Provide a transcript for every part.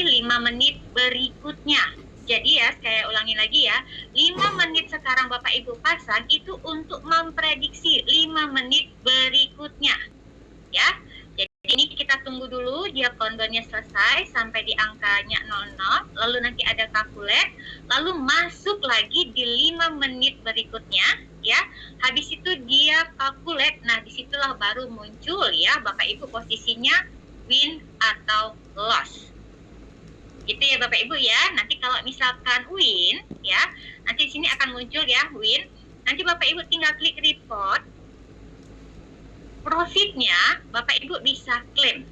5 menit berikutnya. Jadi ya, saya ulangi lagi ya, 5 menit sekarang Bapak Ibu pasang itu untuk memprediksi 5 menit berikutnya. Ya, jadi ini kita tunggu dulu dia countdown-nya selesai sampai di angkanya 00, lalu nanti ada calculate, lalu masuk lagi di 5 menit berikutnya, ya. Habis itu dia calculate, nah disitulah baru muncul ya Bapak Ibu posisinya win atau loss. Gitu ya Bapak Ibu ya. Nanti kalau misalkan win ya, nanti di sini akan muncul ya win. Nanti Bapak Ibu tinggal klik report. Profitnya Bapak Ibu bisa klaim.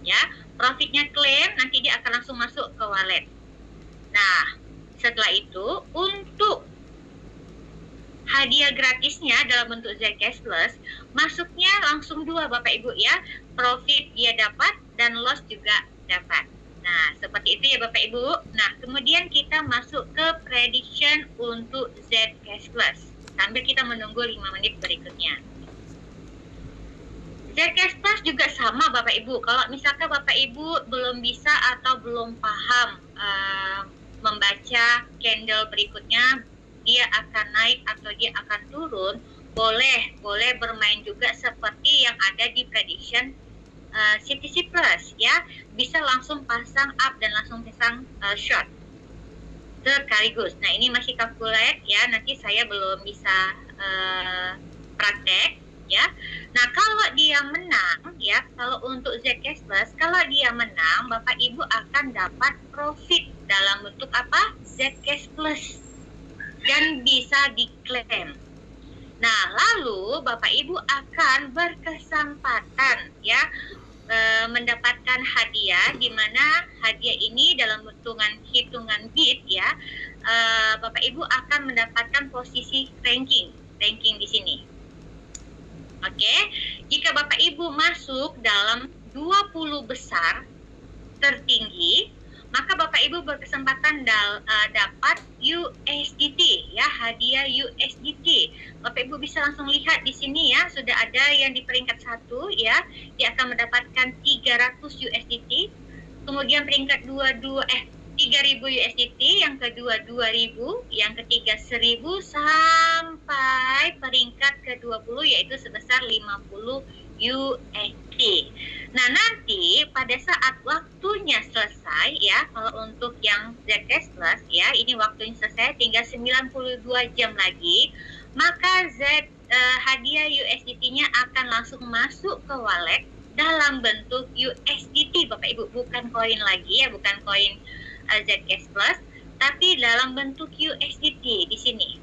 Ya, profitnya klaim, nanti dia akan langsung masuk ke wallet. Nah, setelah itu untuk hadiah gratisnya dalam bentuk Zcash Plus, masuknya langsung 2 Bapak Ibu ya. Profit dia dapat dan loss juga dapat. Nah, seperti itu ya Bapak Ibu. Nah, kemudian kita masuk ke prediction untuk Zcash Plus. Sambil kita menunggu 5 menit berikutnya. Zcash Plus juga sama Bapak Ibu. Kalau misalkan Bapak Ibu belum bisa atau belum paham membaca candle berikutnya, dia akan naik atau dia akan turun, boleh bermain juga seperti yang ada di prediction CTC Plus ya, bisa langsung pasang up dan langsung pasang short sekaligus. Nah ini masih calculate ya, nanti saya belum bisa praktek ya. Nah kalau dia menang ya, kalau untuk Zcash Plus, kalau dia menang Bapak Ibu akan dapat profit dalam bentuk apa? Zcash Plus dan bisa diklaim. Nah lalu Bapak Ibu akan berkesempatan ya mendapatkan hadiah, di mana hadiah ini dalam hitungan bit ya, Bapak Ibu akan mendapatkan posisi ranking di sini. Oke, jika Bapak Ibu masuk dalam 20 besar tertinggi, maka Bapak Ibu berkesempatan dapat USDT ya, hadiah USDT. Bapak Ibu bisa langsung lihat di sini ya, sudah ada yang di peringkat 1 ya, dia akan mendapatkan 300 USDT. Kemudian peringkat 3.000 USDT, yang kedua 2.000, yang ketiga 1.000 sampai peringkat ke-20 yaitu sebesar 50 USD. Nah, nanti pada saat waktunya selesai ya, kalau untuk yang Zcash Plus ya, ini waktunya selesai tinggal 92 jam lagi, maka hadiah USDT-nya akan langsung masuk ke wallet dalam bentuk USDT Bapak Ibu, bukan koin lagi ya, bukan koin Zcash Plus, tapi dalam bentuk USDT di sini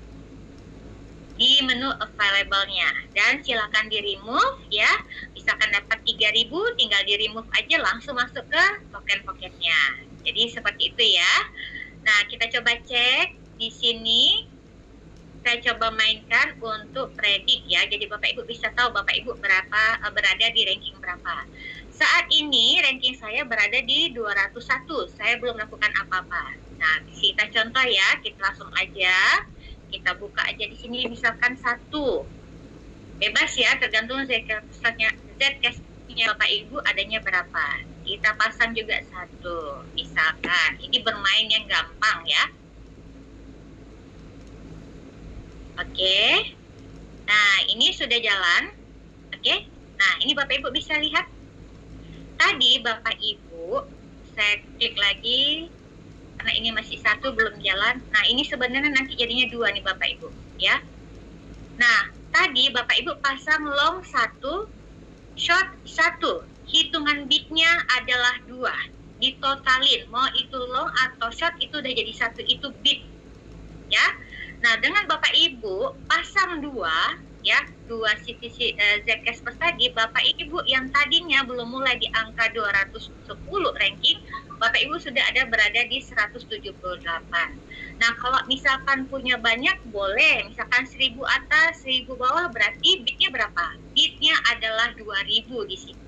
di menu available-nya, dan silakan di remove ya. Misalkan dapat 3.000, tinggal di remove aja, langsung masuk ke token pocketnya. Jadi seperti itu ya. Nah, kita coba cek di sini. Saya coba mainkan untuk predik ya. Jadi Bapak Ibu bisa tahu Bapak Ibu berada di ranking berapa. Saat ini ranking saya berada di 201. Saya belum melakukan apa-apa. Nah, kita contoh ya, kita langsung aja kita buka aja di sini, misalkan 1. Bebas ya, tergantung Zcash-nya Bapak Ibu adanya berapa. Kita pasang juga 1. Misalkan ini bermain yang gampang ya. Oke. Nah, ini sudah jalan. Oke. Nah, ini Bapak Ibu bisa lihat. Tadi Bapak Ibu, saya klik lagi karena ini masih 1 belum jalan. Nah, ini sebenarnya nanti jadinya 2 nih Bapak Ibu ya. Nah, tadi Bapak Ibu pasang long 1, short 1. Hitungan bitnya adalah 2. Ditotalin, mau itu long atau short itu udah jadi 1, itu bit ya. Nah, dengan Bapak Ibu pasang 2 ya, 2 Zcash Plus tadi, Bapak Ibu yang tadinya belum mulai di angka 210 ranking, Bapak Ibu sudah ada berada di 178. Nah, kalau misalkan punya banyak boleh, misalkan 1.000 atas, 1.000 bawah, berarti bitnya berapa? Bitnya adalah 2.000 di sini.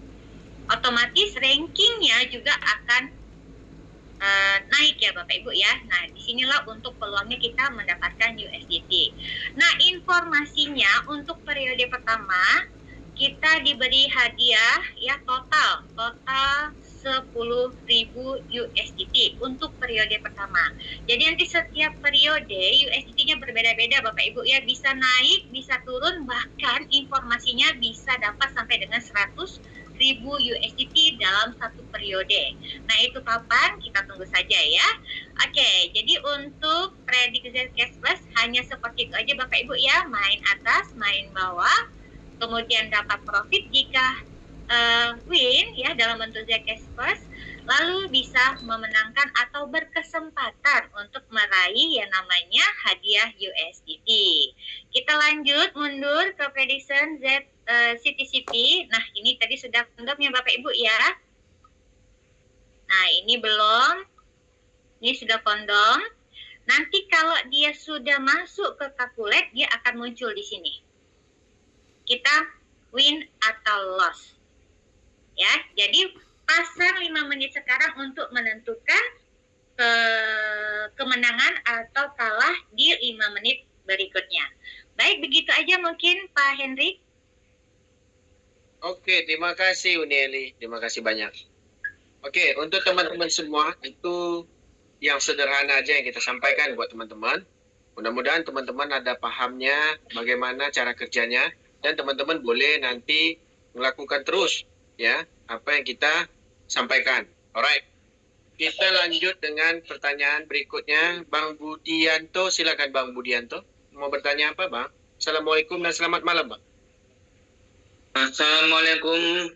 Otomatis rankingnya juga akan naik ya Bapak Ibu ya. Nah, disinilah untuk peluangnya kita mendapatkan USDT. Nah, informasinya untuk periode pertama kita diberi hadiah ya, total 10.000 USDT untuk periode pertama. Jadi nanti setiap periode USDT-nya berbeda-beda Bapak Ibu ya, bisa naik, bisa turun, bahkan informasinya bisa dapat sampai dengan 100.000 USDT dalam satu periode. Nah itu kapan? Kita tunggu saja ya. Oke, jadi untuk prediksi cash plus hanya seperti itu aja Bapak Ibu ya, main atas, main bawah, kemudian dapat profit jika win ya dalam bentuk cash plus, lalu bisa memenangkan atau berkesempatan untuk meraih yang namanya hadiah USDT. Kita lanjut mundur ke prediction CTCP. Nah ini tadi sudah kondom ya Bapak Ibu ya. Nah ini belum, ini sudah kondom. Nanti kalau dia sudah masuk ke kalkulat, dia akan muncul di sini. Kita win atau loss. Ya, jadi pasang 5 menit sekarang untuk menentukan kemenangan atau kalah di 5 menit berikutnya. Baik, begitu aja mungkin Pak Henry. Oke, terima kasih Unieli. Terima kasih banyak. Oke, untuk teman-teman semua, itu yang sederhana aja yang kita sampaikan buat teman-teman. Mudah-mudahan teman-teman ada pahamnya bagaimana cara kerjanya, dan teman-teman boleh nanti melakukan terus ya apa yang kita sampaikan. Alright, kita lanjut dengan pertanyaan berikutnya. Bang Budianto, silakan Bang Budianto. Mau bertanya apa Bang? Assalamualaikum dan selamat malam Bang. Assalamualaikum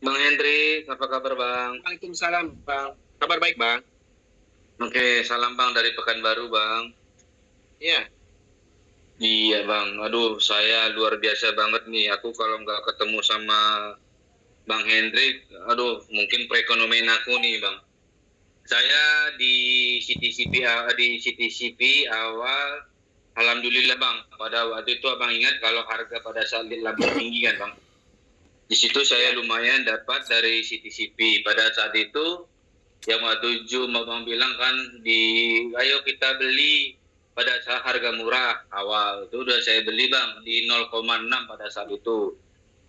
Bang Hendrik, apa kabar Bang? Waalaikumsalam Bang, kabar baik Bang. Oke, salam Bang dari Pekanbaru Bang. Iya. Iya Bang, aduh saya luar biasa banget nih. Aku kalau nggak ketemu sama Bang Hendrik, aduh mungkin perekonomian aku nih Bang. Saya di CTCP awal, alhamdulillah Bang. Pada waktu itu Abang ingat kalau harga pada saat lagi tinggi kan Bang. Di situ saya lumayan dapat dari CTCP. Pada saat itu yang waktu Abang bilang kan ayo kita beli pada saat harga murah awal. Itu udah saya beli Bang di 0,6 pada saat itu.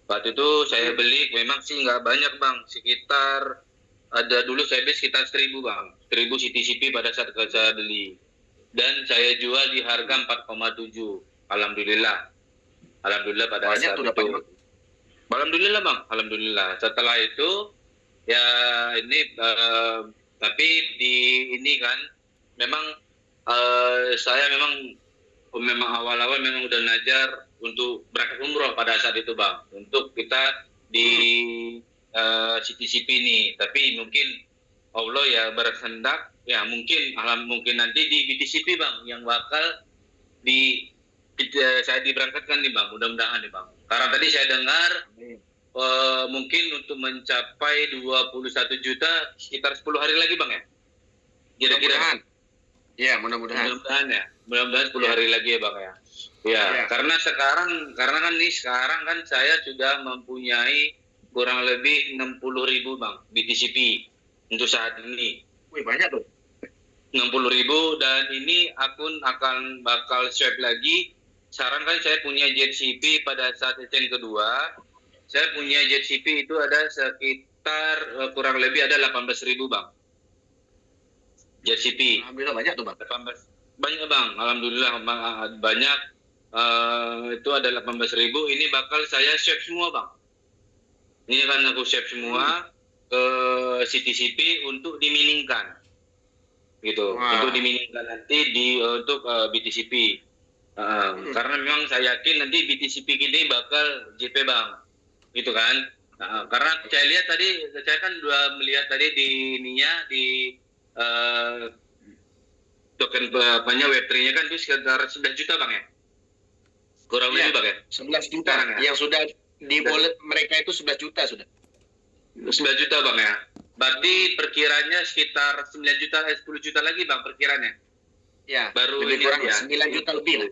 Waktu itu saya beli memang sih nggak banyak Bang, sekitar ada dulu saya beli sekitar 1.000 Bang, 1.000 CTCP pada saat saya beli, dan saya jual di harga 4,7. Alhamdulillah pada banyak saat itu. Alhamdulillah Bang, alhamdulillah. Setelah itu ya ini tapi di ini kan memang saya memang awal-awal memang udah ngajar untuk berangkat umroh pada saat itu Bang, untuk kita di CTCP ini. Tapi mungkin Allah ya berkehendak ya, mungkin nanti di BTCP Bang yang bakal saya diberangkatkan nih Bang, mudah-mudahan nih Bang. Karena tadi saya dengar mungkin untuk mencapai 21 juta sekitar 10 hari lagi Bang ya. Kira-kira. Ya, mudah-mudahan. Mudah-mudahan 10 hari lagi ya Bang ya. Ya, karena sekarang kan saya sudah mempunyai kurang lebih 60.000 Bang BTCP untuk saat ini. Wih, banyak tuh. 60.000, dan ini akun bakal swipe lagi. Sekarang kan saya punya JCP pada saat session kedua. Saya punya JCP itu ada sekitar kurang lebih ada 18.000 Bang. JCP. Alhamdulillah banyak tuh Bang. Banyak Bang, alhamdulillah banyak. Itu ada 18.000. Ini bakal saya swipe semua Bang. Ini kan aku swipe semua ke CTCP untuk diminingkan, gitu. Untuk diminingkan nanti untuk BTCP. Karena memang saya yakin nanti BTCP ini bakal JP Bang, gitu kan. Karena saya lihat tadi, saya kan udah melihat tadi di token Web3-nya kan itu sekitar 11 juta Bang ya? Kurang lebih Bang ya? 11 juta. Yang sudah di wallet mereka itu 11 juta sudah. 11 juta Bang ya? Berarti perkiranya sekitar 9 juta, 10 juta lagi Bang perkiranya? Ya, baru lebih kurang ya? 9 juta lebih lah.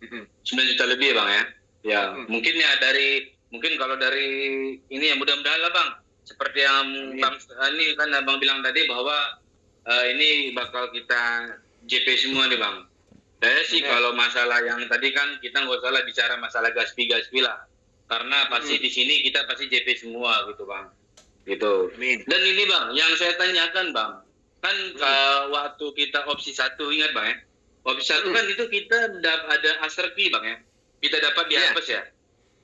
9 juta lebih Bang ya? Ya, mungkin ya mungkin kalau dari ini ya mudah-mudahan lah Bang. Seperti yang Bang ini kan Abang bilang tadi bahwa ini bakal kita JP semua nih Bang. Saya sih kalau masalah yang tadi kan kita nggak usah bicara masalah gaspi lah, karena pasti di sini kita pasti JP semua gitu Bang. gitu. Amin. Dan ini Bang, yang saya tanyakan Bang, kan waktu kita opsi 1 ingat Bang ya, opsi 1 kan itu kita ada Aster Fee Bang ya, kita dapat di Iya. Harvest ya.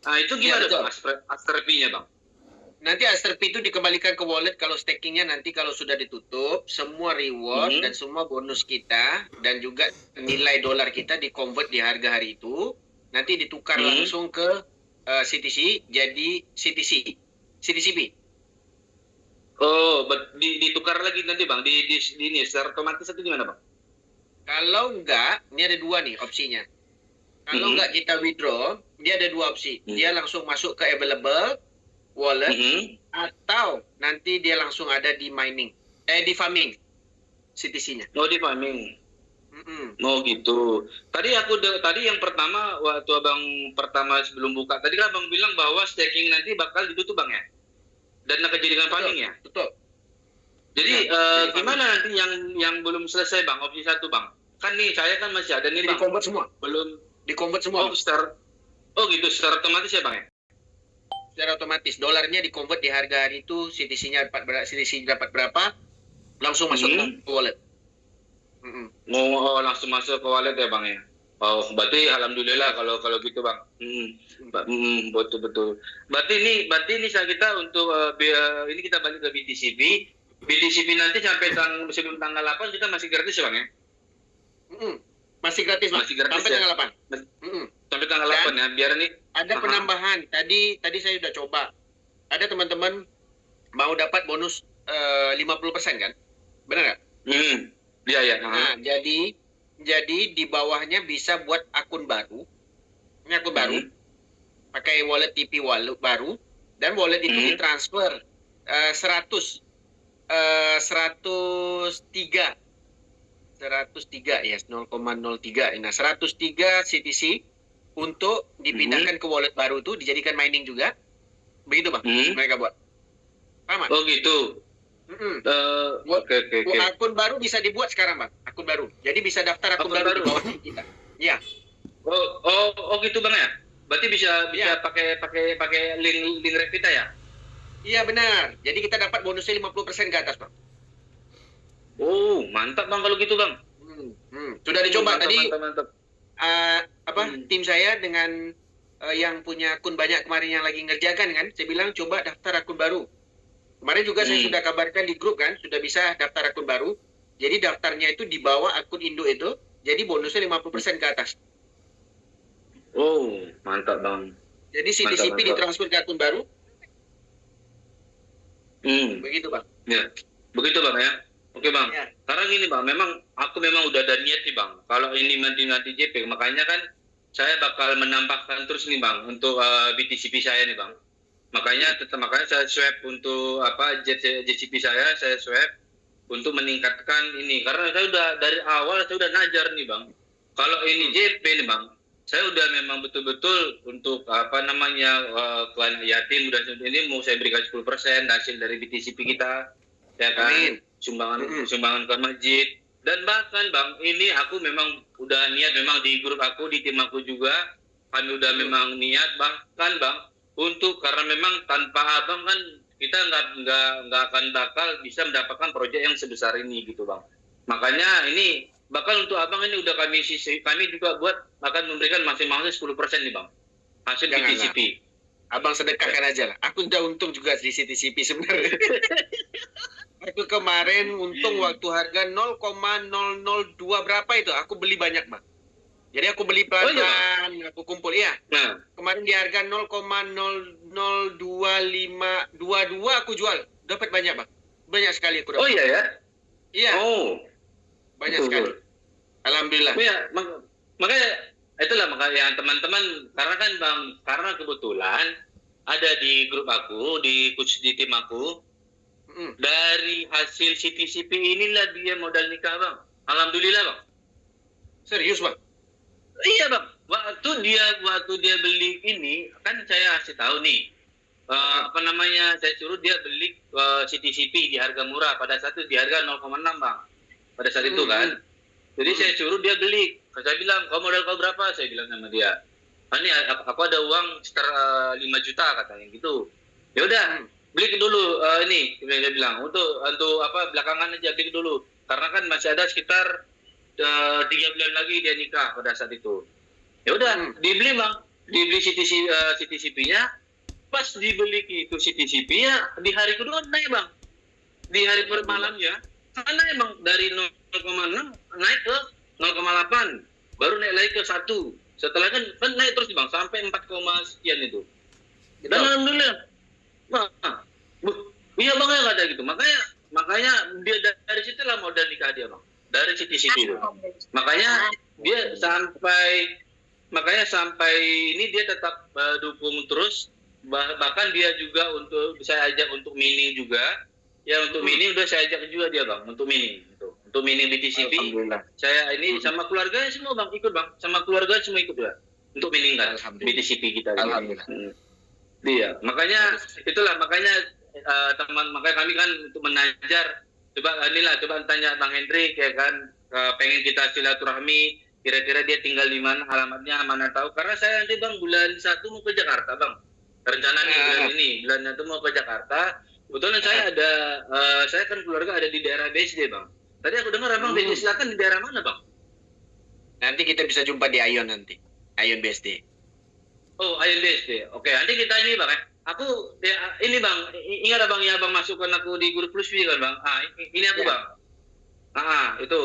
Nah itu Iya, gimana betul. Bang Aster Fee-nya Bang? Nanti Aster Fee itu dikembalikan ke wallet kalau stakingnya nanti kalau sudah ditutup, semua reward dan semua bonus kita dan juga nilai dolar kita di-convert di harga hari itu, nanti ditukar langsung ke CTC jadi CTCP. Oh, ditukar lagi nanti Bang di ini secara otomatis itu gimana Bang? Kalau enggak, ini ada dua nih opsinya. Kalau enggak kita withdraw, dia ada dua opsi. Dia langsung masuk ke available wallet atau nanti dia langsung ada di di farming CTC-nya. Oh, di farming. Oh gitu. Tadi yang pertama waktu Abang pertama sebelum buka, tadi kan Abang bilang bahwa staking nanti bakal ditutup Bang ya? Dan akan jadikan farming ya? Betul. Jadi gimana nanti yang belum selesai Bang, opsi 1 Bang? Kan nih saya kan masih ada nih Bang. Di-convert semua. Belum. Di-convert semua. Oh gitu, secara otomatis ya Bang ya? Secara otomatis dolarnya di-convert di harga hari itu, CTC-nya dapat berapa, langsung masuk ke wallet. Oh, langsung masuk ke wallet ya Bang ya? Oh, berarti alhamdulillah kalau gitu Bang. Betul. Berarti ini kita untuk ini kita balik ke BTCP. BTCP nanti sampai sebelum tanggal 8 kita masih gratis ya Bang ya? Masih gratis Bang. Masih gratis sampai ya? tanggal 8. Sampai tanggal 8 ya, biar ini ada penambahan. Tadi saya sudah coba. Ada teman-teman mau dapat bonus 50% kan? Benar nggak? Iya. Nah, jadi di bawahnya bisa buat akun baru. Ini akun baru. Pakai wallet TP wallet baru dan wallet itu ditransfer 103 ya 0,03. Nah, 103 CTC untuk dipindahkan ke wallet baru itu dijadikan mining juga. Begitu Bang, mereka buat. Paham? Oh gitu. Oke. Akun baru bisa dibuat sekarang Bang, akun baru. Jadi bisa daftar akun baru di bawah kita. Iya. Oh gitu Bang ya. Berarti bisa pakai link Revita ya? Iya benar. Jadi kita dapat bonusnya 50% ke atas Bang. Oh, mantap Bang kalau gitu Bang. Sudah dicoba tadi. Mantap. Tim saya dengan yang punya akun banyak kemarin yang lagi ngerjakan kan, saya bilang coba daftar akun baru. Kemarin juga saya sudah kabarkan di grup kan, sudah bisa daftar akun baru. Jadi daftarnya itu di bawah akun Indo itu, jadi bonusnya 50% ke atas. Oh, mantap Bang. Jadi CTCP ditransfer ke akun baru. Begitu Bang. Ya, begitu Bang ya. Oke Bang. Ya. Sekarang gini Bang, aku memang udah ada niat nih Bang. Kalau ini nanti JP, makanya kan saya bakal menambahkan terus nih Bang untuk BTCP saya nih Bang. Makanya saya swap untuk JCP saya swap untuk meningkatkan ini karena saya udah dari awal saya udah najar nih Bang. Kalau ini JP nih Bang, saya udah memang betul-betul untuk ke anak yatim udah ini mau saya berikan 10% hasil dari BTCP kita ya kan. Sumbangan ke masjid dan bahkan Bang ini aku memang udah niat memang di grup aku di tim aku juga kami udah memang niat bahkan Bang untuk karena memang tanpa Abang kan kita nggak akan bakal bisa mendapatkan proyek yang sebesar ini gitu Bang. Makanya ini bakal untuk Abang ini udah kami juga buat akan memberikan masing-masing 10% nih Bang hasil BTCP. Abang sedekahkan aja lah. Aku udah untung juga di CTCP sebenarnya. Aku kemarin untung waktu harga 0,002 berapa itu aku beli banyak Bang. Jadi aku beli pelan-pelan, aku kumpul ya. Nah, kemarin di harga 0,00252 aku jual. Dapat banyak Bang. Banyak sekali aku dapat. Oh iya ya? Iya. Oh. Banyak sekali. Alhamdulillah. Ya, makanya teman-teman karena kan Bang, karena kebetulan ada di grup aku, di tim aku, dari hasil CTCP inilah dia modal nikah Bang. Alhamdulillah Bang. Serius Bang? Iya Bang. Waktu dia beli ini kan saya kasih tahu nih. Saya suruh dia beli CTCP di harga murah pada saat itu di harga 0,6 Bang. Pada saat itu kan. Jadi saya suruh dia beli. Saya bilang, "Kau modal kau berapa?" Saya bilang sama dia. "Ini aku ada uang sekitar 5 juta," katanya gitu. Ya udah. beli dulu ini dia bilang untuk apa belakangan aja beli dulu karena kan masih ada sekitar 3 bulan lagi dia nikah pada saat itu. Ya udah dibeli bang, dibeli CTCP-nya. Pas dibeli itu CTCP-nya di hari kedua naik bang, di hari per malamnya karena emang dari 0,6 naik ke 0,8 baru naik lagi ke 1. Setelah kan naik terus bang sampai 4, sekian itu. Dan alhamdulillah, iya bang ya ada gitu. Makanya dia dari situ lah modal nikah dia bang, dari CTCP itu. Makanya dia sampai ini dia tetap dukung terus. Bahkan dia juga saya ajak untuk mini juga. Ya untuk mini udah saya ajak juga dia bang untuk mini untuk mini BTCP. Saya ini sama keluarganya semua bang ikut bang, sama keluarga semua ikut ya untuk mini kan BTCP kita. Alhamdulillah. Iya, makanya teman makanya kami kan untuk menajar coba tanya Bang Hendrik ya kan pengen kita silaturahmi kira-kira dia tinggal di mana alamatnya mana tahu karena saya nanti bang bulan 1 mau ke Jakarta bang rencana nih bulan 1 mau ke Jakarta kebetulan saya kan keluarga ada di daerah BSD bang tadi aku dengar abang BSD Selatan di daerah mana bang? Nanti kita bisa jumpa di Ion nanti Ion BSD. Oh, Ion BSD. Oke, nanti kita ini bang aku ini bang ingat abang ya bang masukkan aku di grup plus kan bang ini aku bang itu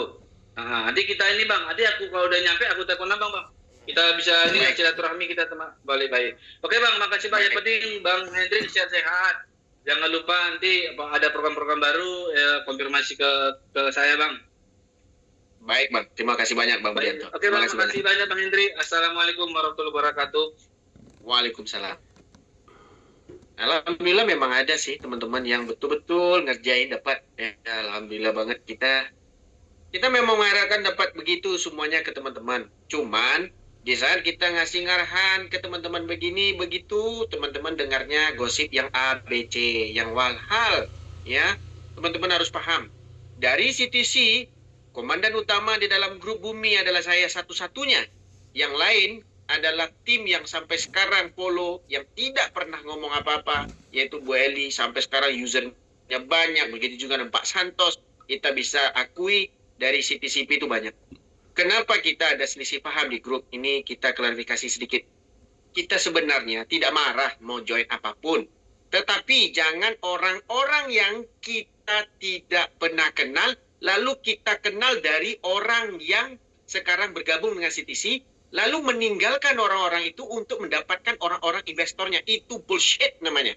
nanti kita ini bang nanti aku kalau udah nyampe aku telepon abang bang kita bisa ini silaturahmi kita balik baik. Oke bang makasih banyak penting bang Hendrik sehat-sehat jangan lupa nanti ada program-program baru konfirmasi ke saya bang. Baik bang terima kasih banyak bang Budianto. Oke bang terima kasih banyak bang Hendrik. Assalamualaikum warahmatullahi wabarakatuh. Waalaikumsalam. Alhamdulillah memang ada sih teman-teman yang betul-betul ngerjain dapat alhamdulillah banget kita memang mengharapkan dapat begitu semuanya ke teman-teman cuman di saat kita ngasih ngarahan ke teman-teman begini begitu teman-teman dengarnya gosip yang A, B, C yang walhal ya teman-teman harus paham dari CTC komandan utama di dalam grup bumi adalah saya satu-satunya yang lain adalah tim yang sampai sekarang follow yang tidak pernah ngomong apa-apa yaitu Bu Eli sampai sekarang usernya banyak begitu juga dengan Pak Santos kita bisa akui dari CTCP itu banyak. Kenapa kita ada selisih paham di grup ini kita klarifikasi sedikit. Kita sebenarnya tidak marah mau join apapun tetapi jangan orang-orang yang kita tidak pernah kenal lalu kita kenal dari orang yang sekarang bergabung dengan CTC lalu meninggalkan orang-orang itu untuk mendapatkan orang-orang investornya. Itu bullshit namanya.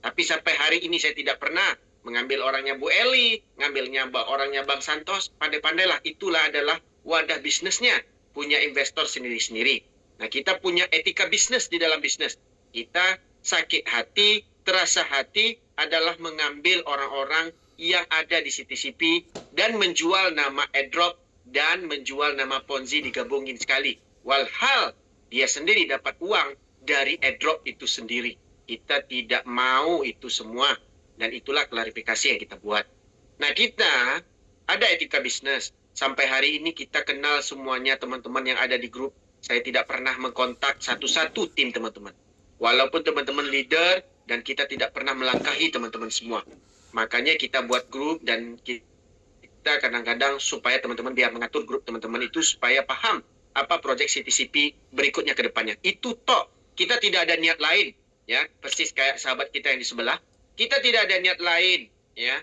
Tapi sampai hari ini saya tidak pernah mengambil orangnya Bu Eli, ngambilnya orangnya Bang Santos. Pandai-pandailah, itulah adalah wadah bisnisnya. Punya investor sendiri-sendiri. Nah kita punya etika bisnis di dalam bisnis. Kita sakit hati, terasa hati adalah mengambil orang-orang yang ada di CTCP dan menjual nama airdrop dan menjual nama Ponzi digabungin sekali. Walhal dia sendiri dapat uang dari airdrop itu sendiri. Kita tidak mau itu semua. Dan itulah klarifikasi yang kita buat. Nah kita ada etika bisnis. Sampai hari ini kita kenal semuanya teman-teman yang ada di grup. Saya tidak pernah mengkontak satu-satu tim teman-teman. Walaupun teman-teman leader dan kita tidak pernah melangkahi teman-teman semua. Makanya kita buat grup dan kita kadang-kadang supaya teman-teman biar mengatur grup teman-teman itu supaya paham apa proyek CTCP berikutnya ke depannya. Itu toh. Kita tidak ada niat lain. Ya, persis kayak sahabat kita yang di sebelah. Kita tidak ada niat lain. Ya,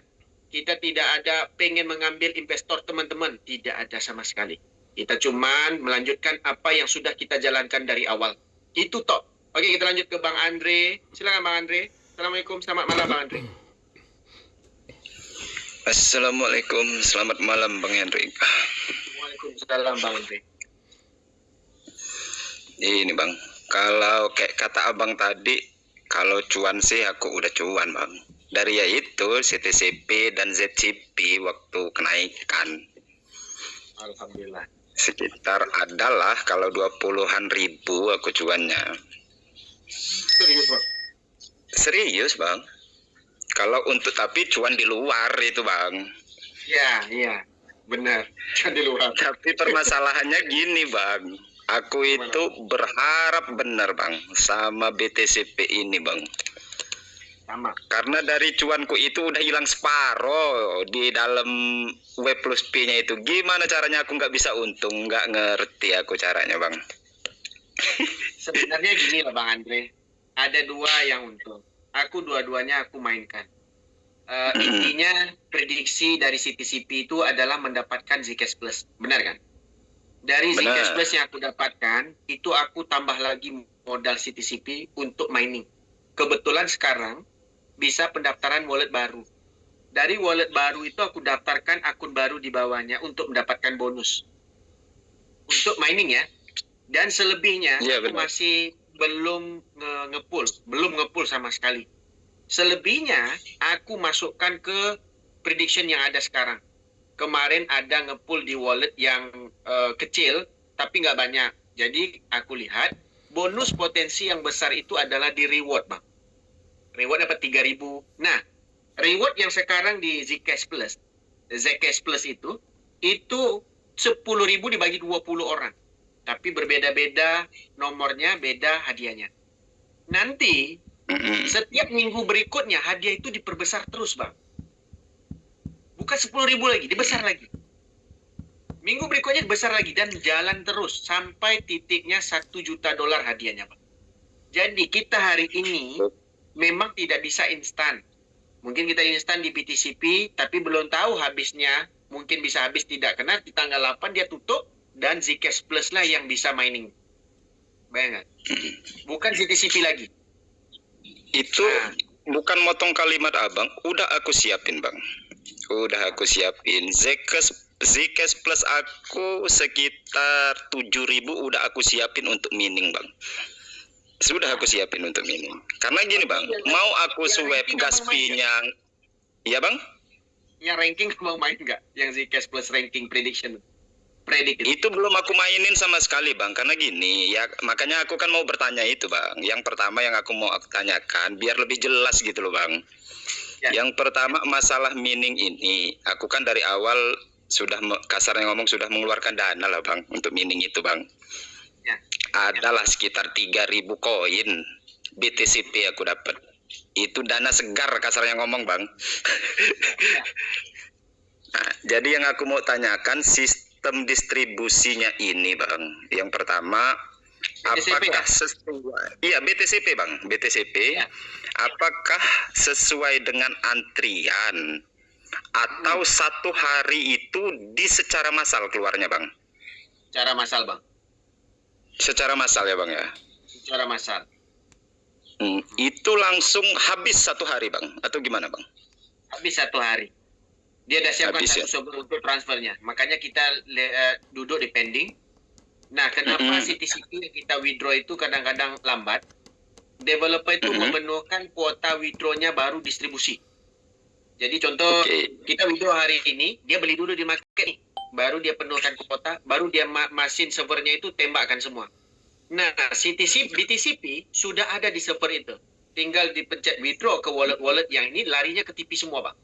kita tidak ada pengen mengambil investor teman-teman. Tidak ada sama sekali. Kita cuman melanjutkan apa yang sudah kita jalankan dari awal. Itu toh. Oke, kita lanjut ke Bang Andre. Silakan Bang Andre. Assalamualaikum, selamat malam Bang Andre. Assalamualaikum, selamat malam Bang Hendrik. Waalaikumsalam Bang Andre. Ini Bang, kalau kayak kata abang tadi, kalau cuan sih aku udah cuan Bang. Dari yaitu CTCP dan ZCP waktu kenaikan. Alhamdulillah. Sekitar adalah kalau 20-an ribu aku cuannya. Serius Bang? Serius Bang. Kalau untuk tapi cuan di luar itu Bang. Iya. Benar. Cuan di luar. Tapi permasalahannya gini Bang. Aku itu berharap benar Bang sama BTCP ini Bang. sama. Karena dari cuanku itu udah hilang separoh di dalam W plus P-nya itu. Gimana caranya aku nggak bisa untung? Nggak ngerti aku caranya, Bang. Sebenarnya gini loh Bang Andre, ada dua yang untung. Aku dua-duanya aku mainkan. Intinya prediksi dari CTCP itu adalah mendapatkan Zcash Plus, benar kan? Dari Benar. Zcash Plus yang aku dapatkan, itu aku tambah lagi modal CTCP untuk mining. Kebetulan sekarang bisa pendaftaran wallet baru. Dari wallet baru itu aku daftarkan akun baru di bawahnya untuk mendapatkan bonus. Untuk mining ya. Dan selebihnya Iya, aku benar. masih belum nge-pull sama sekali. Selebihnya aku masukkan ke prediction yang ada sekarang. Kemarin ada nge-pull di wallet yang kecil tapi nggak banyak. Jadi aku lihat bonus potensi yang besar itu adalah di reward, Bang. Reward dapat 3.000. Nah, reward yang sekarang di Zcash Plus itu 10.000 dibagi 20 orang. Tapi berbeda-beda nomornya, beda hadiahnya. Nanti setiap minggu berikutnya hadiah itu diperbesar terus, Bang. Bukan 10.000 lagi, dibesar lagi. Minggu berikutnya dibesar lagi dan jalan terus sampai titiknya $1 juta hadiahnya, Bang. Jadi kita hari ini memang tidak bisa instan. Mungkin kita instan di BTCP, tapi belum tahu habisnya. Mungkin bisa habis tidak, karena di tanggal 8 dia tutup dan Zcash Plus lah yang bisa mining. Bayangkan. Bukan CTCP lagi. Itu bukan motong kalimat abang, udah aku siapin bang, udah aku siapin. Zcash Plus aku sekitar 7.000 udah aku siapin untuk mining bang. Sudah aku siapin untuk mining. Karena gini bang, mau aku swap gas fee-nya, ya bang? Yang ranking mau main nggak? Yang Zcash Plus ranking prediction? Itu belum aku mainin sama sekali bang, karena gini ya, makanya aku kan mau bertanya itu bang. Yang pertama yang aku mau tanyakan biar lebih jelas gitu loh bang. Ya. Yang pertama masalah mining ini, aku kan dari awal sudah kasarnya ngomong sudah mengeluarkan dana lah bang untuk mining itu bang. Ya. Adalah sekitar 3.000 koin BTCP aku dapat. Itu dana segar kasarnya ngomong bang. Ya. Nah, jadi yang aku mau tanyakan sistem distribusinya ini bang. Yang pertama, BTCP, apakah ya? sesuai? Iya BTCP bang, BTCP. Ya. Apakah sesuai dengan antrian atau satu hari itu secara massal keluarnya bang? Secara massal bang. Secara massal ya bang ya. Secara massal. Itu langsung habis satu hari bang atau gimana bang? Habis satu hari. Dia udah siapkan Habis, satu server untuk transfernya. Makanya kita duduk di pending. Nah, kenapa CTCP yang kita withdraw itu kadang-kadang lambat? Developer itu memenuhkan kuota withdraw-nya baru distribusi. Jadi contoh kita withdraw hari ini, dia beli dulu di market nih. Baru dia penuhkan kuota, baru dia mesin servernya itu tembakkan semua. Nah, BTCP sudah ada di server itu. Tinggal dipencet withdraw ke wallet-wallet yang ini, larinya ke TP semua, Bang.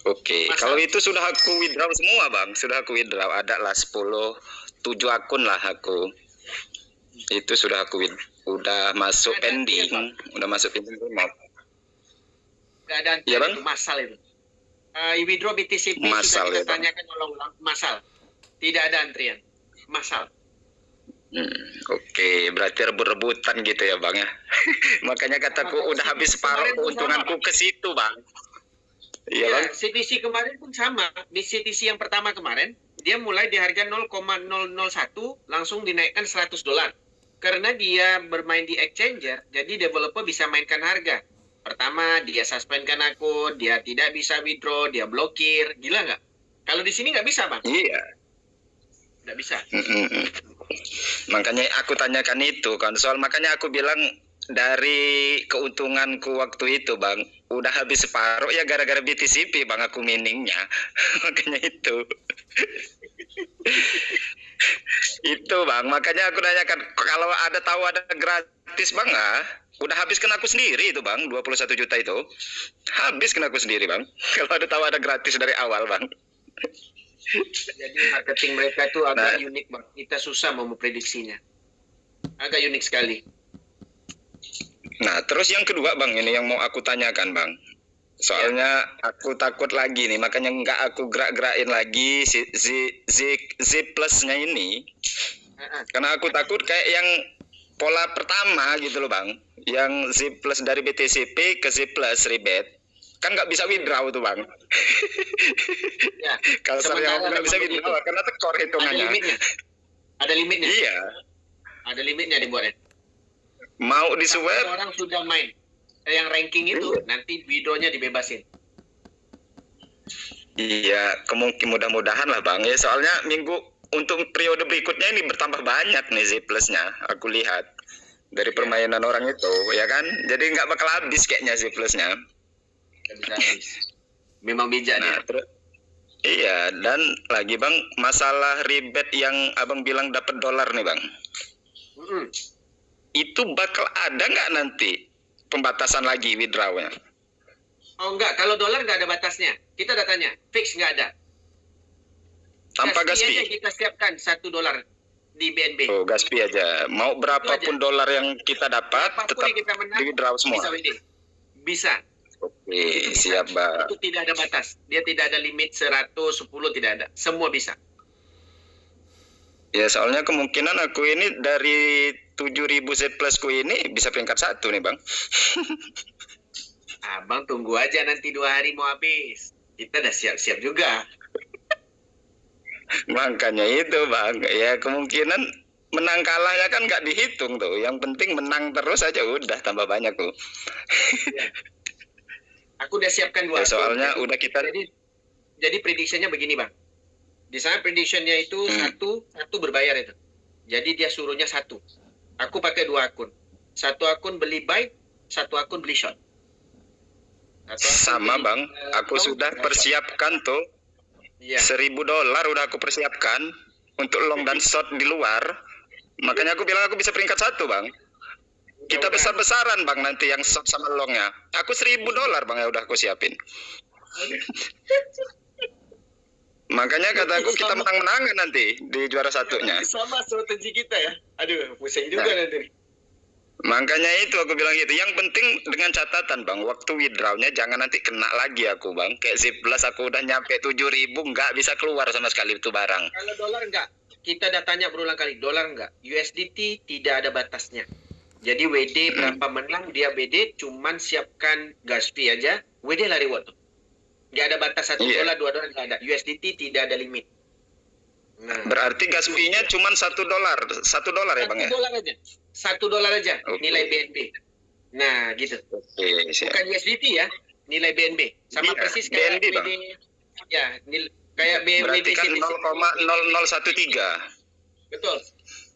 Oke, kalau itu sudah aku withdraw semua bang, sudah aku withdraw, ada lah 7 akun lah aku. Itu sudah aku udah masuk pending, udah masuk pending semua. Gak ada antrian, ya, bang? Itu massal itu. Withdraw BTCP massal, sudah kita ya, tanyakan ulang-ulang, massal. Tidak ada antrian, massal. Oke, berarti rebut-rebutan gitu ya bang ya. Makanya kataku udah habis separuh keuntunganku ke situ bang. Iya, ya, CTC kemarin pun sama. Di CTC yang pertama kemarin, dia mulai di harga 0,001, langsung dinaikkan $100. Karena dia bermain di exchanger, jadi developer bisa mainkan harga. Pertama, dia suspendkan akun, dia tidak bisa withdraw, dia blokir. Gila nggak? Kalau di sini nggak bisa, Bang. Iya. Nggak bisa. Makanya aku tanyakan itu kan. Soal makanya aku bilang, dari keuntunganku waktu itu bang, udah habis separuh ya gara-gara BTCP bang aku miningnya. Makanya itu. Itu bang, makanya aku nanyakan kalau tahu ada gratis bang udah habiskan aku sendiri itu bang, 21 juta itu habiskan aku sendiri bang. Kalau tahu ada gratis dari awal bang. Jadi marketing mereka itu agak unik bang, kita susah mau memprediksinya. Agak unik sekali. Nah, terus yang kedua Bang, ini yang mau aku tanyakan Bang. Soalnya aku takut lagi nih, makanya nggak aku gerak-gerakin lagi Z plusnya ini. Karena aku takut kayak yang pola pertama gitu loh Bang. Yang Z plus dari BTCP ke Z plus rebate. Kan nggak bisa withdraw tuh Bang. Ya. Kasarnya Sementara nggak bisa memang withdraw karena tekor Ada hitungannya. limitnya. Ada limitnya. Iya. Ada limitnya dibuatnya. Mau di Sampai swap, orang sudah main. Yang ranking itu nanti videonya dibebasin. iya, mudah-mudahan lah Bang. Ya soalnya minggu untuk periode berikutnya ini bertambah banyak nih Z plusnya. Aku lihat dari permainan orang itu, ya kan? Jadi nggak bakal habis kayaknya Z plusnya. Nggak bisa habis. Memang bijak Nah, dia. terus iya, dan lagi Bang, masalah rebate yang Abang bilang dapat dolar nih Bang. Mm-mm. Itu bakal ada nggak nanti pembatasan lagi withdrawnya? Oh enggak, kalau dolar nggak ada batasnya. Kita datanya fix nggak ada. Tanpa Gas fee aja gas fee? kita siapkan $1 di BNB. Oh, gas fee aja. Mau berapapun dolar yang kita dapat, Apapun tetap yang kita menang, di withdraw semua. bisa WD. Bisa. Oke, Itu bisa. siap Bang. Itu tidak ada batas. Dia tidak ada limit 100, 10, tidak ada. Semua bisa. Ya soalnya kemungkinan aku ini dari 7.000 Z plusku ini bisa peringkat 1 nih Bang. Abang tunggu aja nanti 2 hari mau habis. Kita udah siap-siap juga. Makanya itu Bang, ya kemungkinan menang kalahnya kan nggak dihitung tuh. Yang penting menang terus aja udah tambah banyak tuh. Aku udah siapkan 2. Ya, soalnya udah kita Jadi prediksinya begini Bang. Di sana prediksinya itu satu berbayar itu. Jadi dia suruhnya 1. Aku pakai 2 akun. 1 akun beli buy, 1 akun beli short. sama Bang, aku sudah persiapkan tuh Iya. $1.000 udah aku persiapkan untuk long dan short di luar. Makanya aku bilang aku bisa peringkat 1 Bang. Kita besar-besaran Bang nanti yang short sama longnya. Aku $1.000 Bang ya udah aku siapin. Makanya kataku kita menang-menangan nanti di juara satunya. Sama strategi kita ya. Aduh, pusing juga nanti. Makanya itu aku bilang gitu. Yang penting dengan catatan Bang, waktu withdrawnya jangan nanti kena lagi aku Bang. Kayak Z plus aku udah nyampe 7.000 nggak bisa keluar sama sekali itu barang. Kalau dolar enggak, kita datanya berulang kali. Dolar enggak, USDT tidak ada batasnya. Jadi WD berapa menang dia WD, cuman siapkan gas fee aja. WD lah reward tuh. Nggak ada batas $1, $2 nggak ada. USDT tidak ada limit. Nah, Berarti gas fee-nya cuma $1, $1 ya Bang ya? $1 aja. $1 aja Oke. nilai BNB. Nah, gitu. Oke, siap. Bukan USDT ya, nilai BNB. Sama Iya, persis kayak BNB, Bang. Ya, kayak Berarti BNB kan CTC. 0,0013. Betul.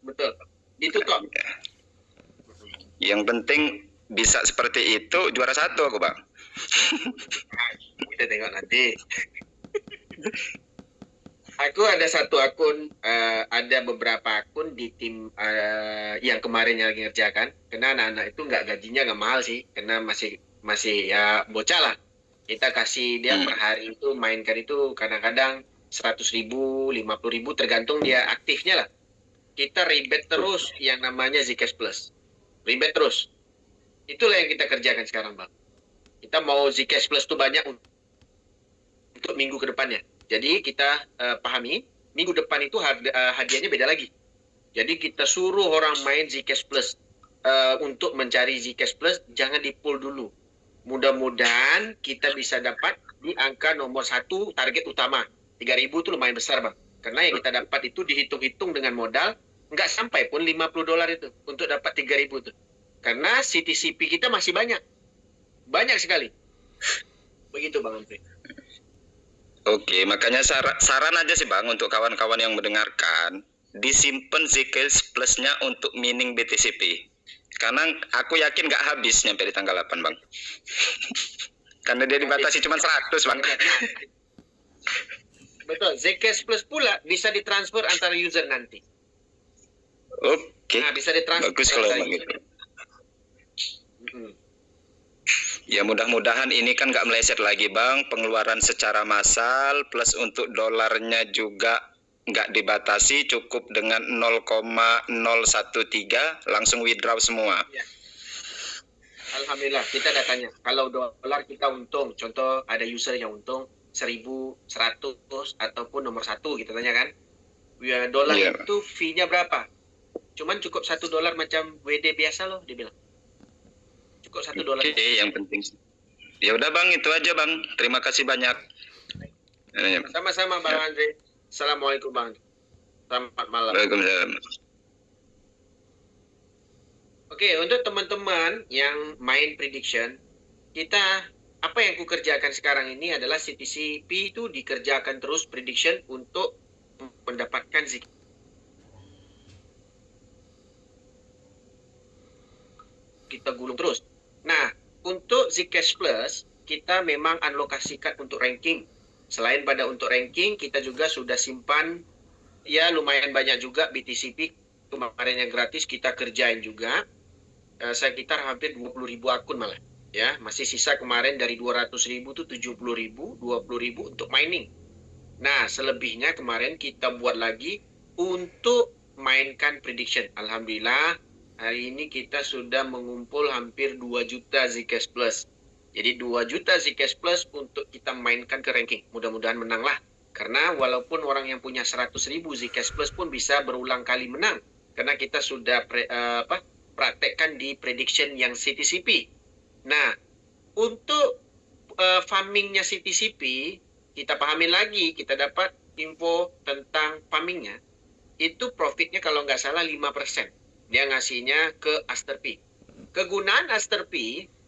Betul. Itu kok. Yang penting bisa seperti itu juara 1 aku Bang. Kita tengok nanti. Aku ada 1 akun, ada beberapa akun di tim yang kemarin yang lagi ngerjakan. Karena anak-anak itu nggak gajinya nggak mahal sih, karena masih ya bocah lah. Kita kasih dia per hari itu mainkan itu kadang-kadang 100.000, 50.000 tergantung dia aktifnya lah. Kita rebate terus yang namanya Zcash Plus. Rebate terus. Itulah yang kita kerjakan sekarang Bang. Kita mau Zcash Plus itu banyak untuk minggu ke depannya. Jadi kita pahami, minggu depan itu hadiahnya beda lagi. Jadi kita suruh orang main Zcash Plus. Untuk mencari Zcash Plus, jangan di pull dulu. Mudah-mudahan kita bisa dapat di angka nomor 1 target utama. 3.000 itu lumayan besar Bang. Karena yang kita dapat itu dihitung-hitung dengan modal, nggak sampai pun $50 itu untuk dapat 3.000 itu. Karena CTCP kita masih banyak. Banyak sekali. Begitu Bang Ampri. Oke, makanya saran aja sih Bang untuk kawan-kawan yang mendengarkan, disimpan Zcash Plus-nya untuk mining BTCP. Karena aku yakin nggak habis nyampe di tanggal 8 Bang. Karena dia dibatasi cuma 100 Bang. Betul, Zcash Plus pula bisa ditransfer antara user nanti. Oke, Nah, bisa ditransfer. bagus kalau emang gitu. Ya mudah-mudahan ini kan nggak meleset lagi Bang, pengeluaran secara massal plus untuk dolarnya juga nggak dibatasi, cukup dengan 0,013 langsung withdraw semua. Ya. Alhamdulillah, kita datanya. Kalau dolar kita untung, contoh ada user yang untung 1.100 ataupun nomor 1 kita tanya kan. Ya, dolar Iya. itu fee-nya berapa? Cuman cukup $1 macam WD biasa loh, dia bilang. Cukup $1. Oke, yang penting. Ya udah Bang, itu aja Bang. Terima kasih banyak. Sama-sama Bang Andre. Assalamualaikum Bang. Selamat malam. Waalaikumsalam. Oke, untuk teman-teman yang main prediction, apa yang ku kerjakan sekarang ini adalah CTCP itu dikerjakan terus prediction untuk mendapatkan zikir. Kita gulung terus. Nah, untuk Zcash Plus, kita memang alokasikan untuk ranking. Selain pada untuk ranking, kita juga sudah simpan, ya lumayan banyak juga BTCP. Kemarin yang gratis kita kerjain juga. Sekitar hampir 20.000 akun malah. Ya, masih sisa kemarin dari 200.000 itu 70.000, 20.000 untuk mining. Nah, selebihnya kemarin kita buat lagi untuk mainkan prediction. Alhamdulillah, hari ini kita sudah mengumpul hampir 2 juta Zcash Plus. Jadi 2 juta Zcash Plus untuk kita mainkan ke ranking. Mudah-mudahan menang lah. Karena walaupun orang yang punya 100.000 Zcash Plus pun bisa berulang kali menang. Karena kita sudah praktekkan di prediction yang CTCP. Nah, untuk farmingnya CTCP, kita pahamin lagi, kita dapat info tentang farmingnya. Itu profitnya kalau nggak salah 5%. Dia ngasihnya ke Aster-P. Kegunaan Aster-P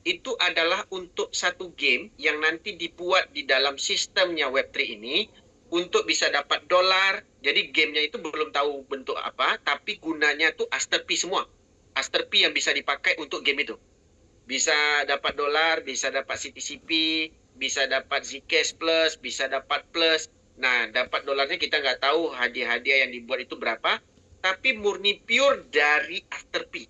itu adalah untuk satu game yang nanti dibuat di dalam sistemnya Web3 ini untuk bisa dapat dolar. Jadi gamenya itu belum tahu bentuk apa, tapi gunanya tuh Aster-P semua. Aster-P yang bisa dipakai untuk game itu. Bisa dapat dolar, bisa dapat CTCP, bisa dapat Zcash Plus, bisa dapat plus. Nah, dapat dolarnya kita nggak tahu hadiah-hadiah yang dibuat itu berapa, tapi murni pure dari Aster-P.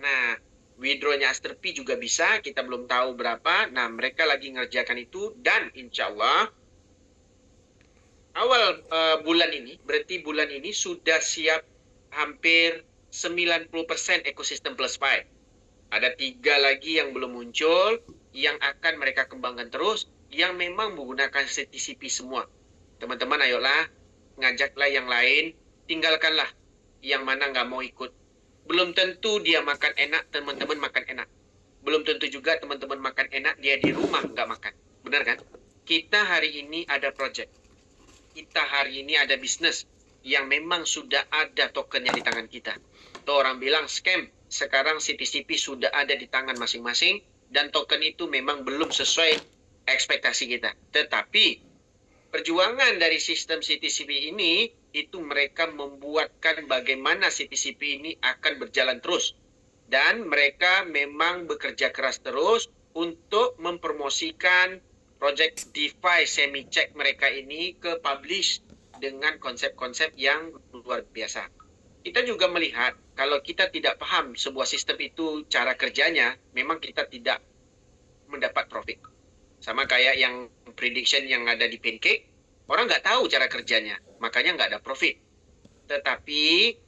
Nah, withdrawnya Aster-P juga bisa, kita belum tahu berapa. Nah, mereka lagi ngerjakan itu dan insya Allah awal bulan ini, berarti bulan ini sudah siap hampir 90% ekosistem PlusPy. Ada 3 lagi yang belum muncul, yang akan mereka kembangkan terus, yang memang menggunakan CTCP semua. Teman-teman ayolah, ngajaklah yang lain, tinggalkanlah yang mana nggak mau ikut. Belum tentu dia makan enak, teman-teman makan enak. Belum tentu juga teman-teman makan enak, dia di rumah nggak makan. Benar kan? Kita hari ini ada project. Kita hari ini ada bisnis yang memang sudah ada tokennya di tangan kita. Tuh orang bilang scam, sekarang CTCP sudah ada di tangan masing-masing dan token itu memang belum sesuai ekspektasi kita. Tetapi perjuangan dari sistem CTCP ini itu mereka membuatkan bagaimana CTCP ini akan berjalan terus. Dan mereka memang bekerja keras terus untuk mempromosikan project DeFi semi-check mereka ini ke publish dengan konsep-konsep yang luar biasa. Kita juga melihat kalau kita tidak paham sebuah sistem itu cara kerjanya, memang kita tidak mendapat profit. Sama kayak yang prediction yang ada di Pancake, orang nggak tahu cara kerjanya, makanya nggak ada profit. Tetapi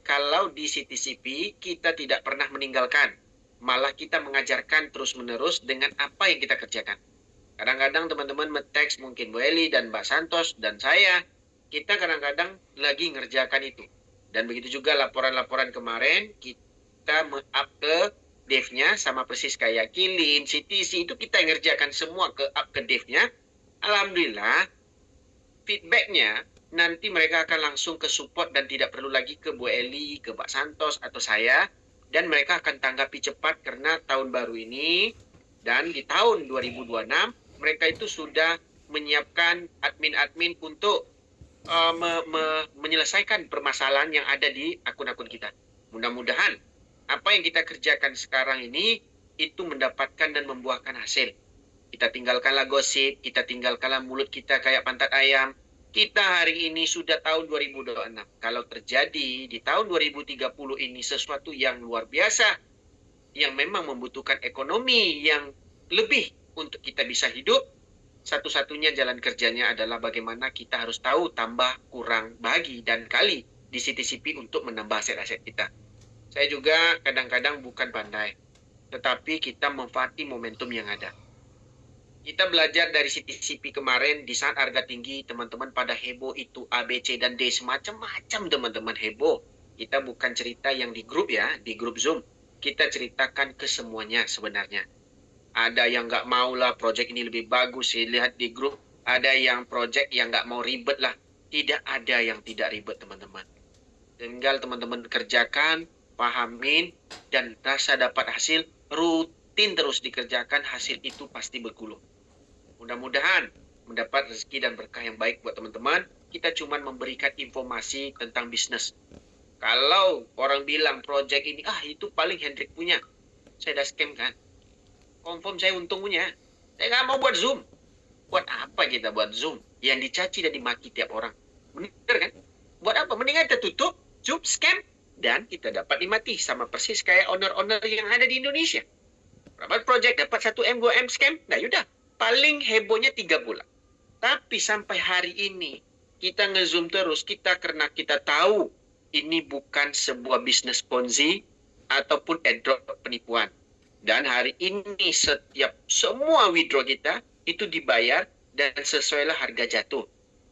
kalau di CTCP kita tidak pernah meninggalkan, malah kita mengajarkan terus-menerus dengan apa yang kita kerjakan. Kadang-kadang teman-teman teks mungkin Bu Eli dan Mbak Santos dan saya, kita kadang-kadang lagi ngerjakan itu. Dan begitu juga laporan-laporan kemarin, kita up ke dev-nya sama persis kayak Kilin, CTC, itu kita ngerjakan semua up ke dev-nya. Alhamdulillah, feedback-nya nanti mereka akan langsung ke support dan tidak perlu lagi ke Bu Eli, ke Mbak Santos atau saya. Dan mereka akan tanggapi cepat karena tahun baru ini dan di tahun 2026 mereka itu sudah menyiapkan admin-admin untuk menyelesaikan permasalahan yang ada di akun-akun kita. Mudah-mudahan apa yang kita kerjakan sekarang ini itu mendapatkan dan membuahkan hasil. Kita tinggalkanlah gosip, kita tinggalkanlah mulut kita kayak pantat ayam. Kita hari ini sudah tahun 2026. Kalau terjadi di tahun 2030 ini sesuatu yang luar biasa, yang memang membutuhkan ekonomi yang lebih untuk kita bisa hidup, satu-satunya jalan kerjanya adalah bagaimana kita harus tahu tambah, kurang, bagi, dan kali di CTCP untuk menambah aset-aset kita. Saya juga kadang-kadang bukan pandai. tetapi kita memanfaati momentum yang ada. Kita belajar dari CTCP kemarin, di saat harga tinggi, teman-teman pada heboh itu A, B, C, dan D, semacam-macam teman-teman heboh. Kita bukan cerita yang di grup ya, di grup Zoom. Kita ceritakan ke semuanya sebenarnya. Ada yang nggak mau lah, project ini lebih bagus, lihat di grup. Ada yang project yang nggak mau ribet lah. Tidak ada yang tidak ribet teman-teman. Tinggal teman-teman kerjakan, pahamin, dan rasa dapat hasil, rutin terus dikerjakan, hasil itu pasti bergulung. Mudah-mudahan mendapat rezeki dan berkah yang baik buat teman-teman. Kita cuma memberikan informasi tentang bisnis. Kalau orang bilang project ini, itu paling Hendrik punya. Saya dah scam kan. Confirm saya untung punya. Saya nggak mau buat Zoom. Buat apa kita buat Zoom? Yang dicaci dan dimaki tiap orang. Bener kan? Buat apa? Mendingan kita tutup, Zoom, scam, dan kita dapat dimati. Sama persis kayak owner-owner yang ada di Indonesia. Berapa project dapat 1M, 2M scam? Nah yaudah. Paling hebohnya 3 bulan. Tapi sampai hari ini, kita nge-zoom terus. Karena kita tahu ini bukan sebuah bisnis ponzi ataupun airdrop penipuan. Dan hari ini semua withdraw kita itu dibayar dan sesuailah harga jatuh.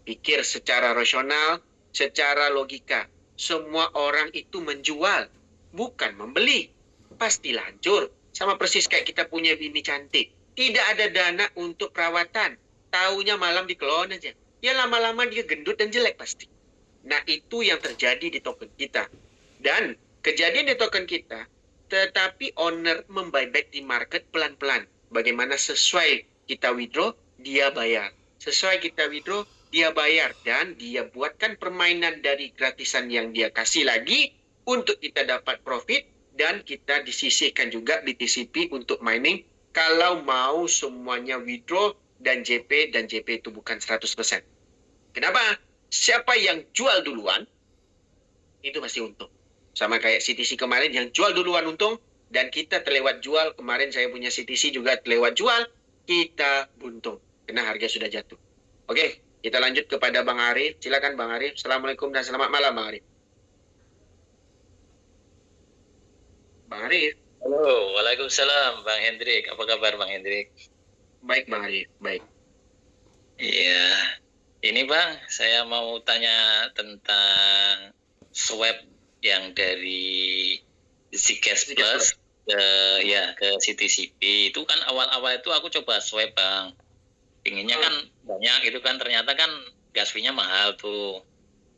Pikir secara rasional, secara logika. Semua orang itu menjual, bukan membeli. Pasti hancur. Sama persis kayak kita punya bini cantik. Tidak ada dana untuk perawatan. Taunya malam dikelon aja. Ya lama-lama dia gendut dan jelek pasti. Nah itu yang terjadi di token kita. Dan kejadian di token kita, tetapi owner membuyback di market pelan-pelan. Bagaimana sesuai kita withdraw, dia bayar. Sesuai kita withdraw, dia bayar. Dan dia buatkan permainan dari gratisan yang dia kasih lagi untuk kita dapat profit. Dan kita disisihkan juga BTCP untuk mining. Kalau mau semuanya withdraw dan JP itu bukan 100%. Kenapa? Siapa yang jual duluan, itu masih untung. Sama kayak CTC kemarin yang jual duluan untung, dan kita terlewat jual. Kemarin saya punya CTC juga terlewat jual, kita buntung. Karena harga sudah jatuh. Oke, kita lanjut kepada Bang Arif. Silakan Bang Arif. Assalamualaikum dan selamat malam Bang Arif. Bang Arif. Halo, waalaikumsalam Bang Hendrik. Apa kabar Bang Hendrik? Baik Bang Arif, baik. Iya, ini Bang, saya mau tanya tentang swap yang dari Zcash Plus ke CTCP. Itu kan awal-awal itu aku coba swap Bang. Pinginnya kan banyak itu kan, ternyata kan gas fee-nya mahal tuh.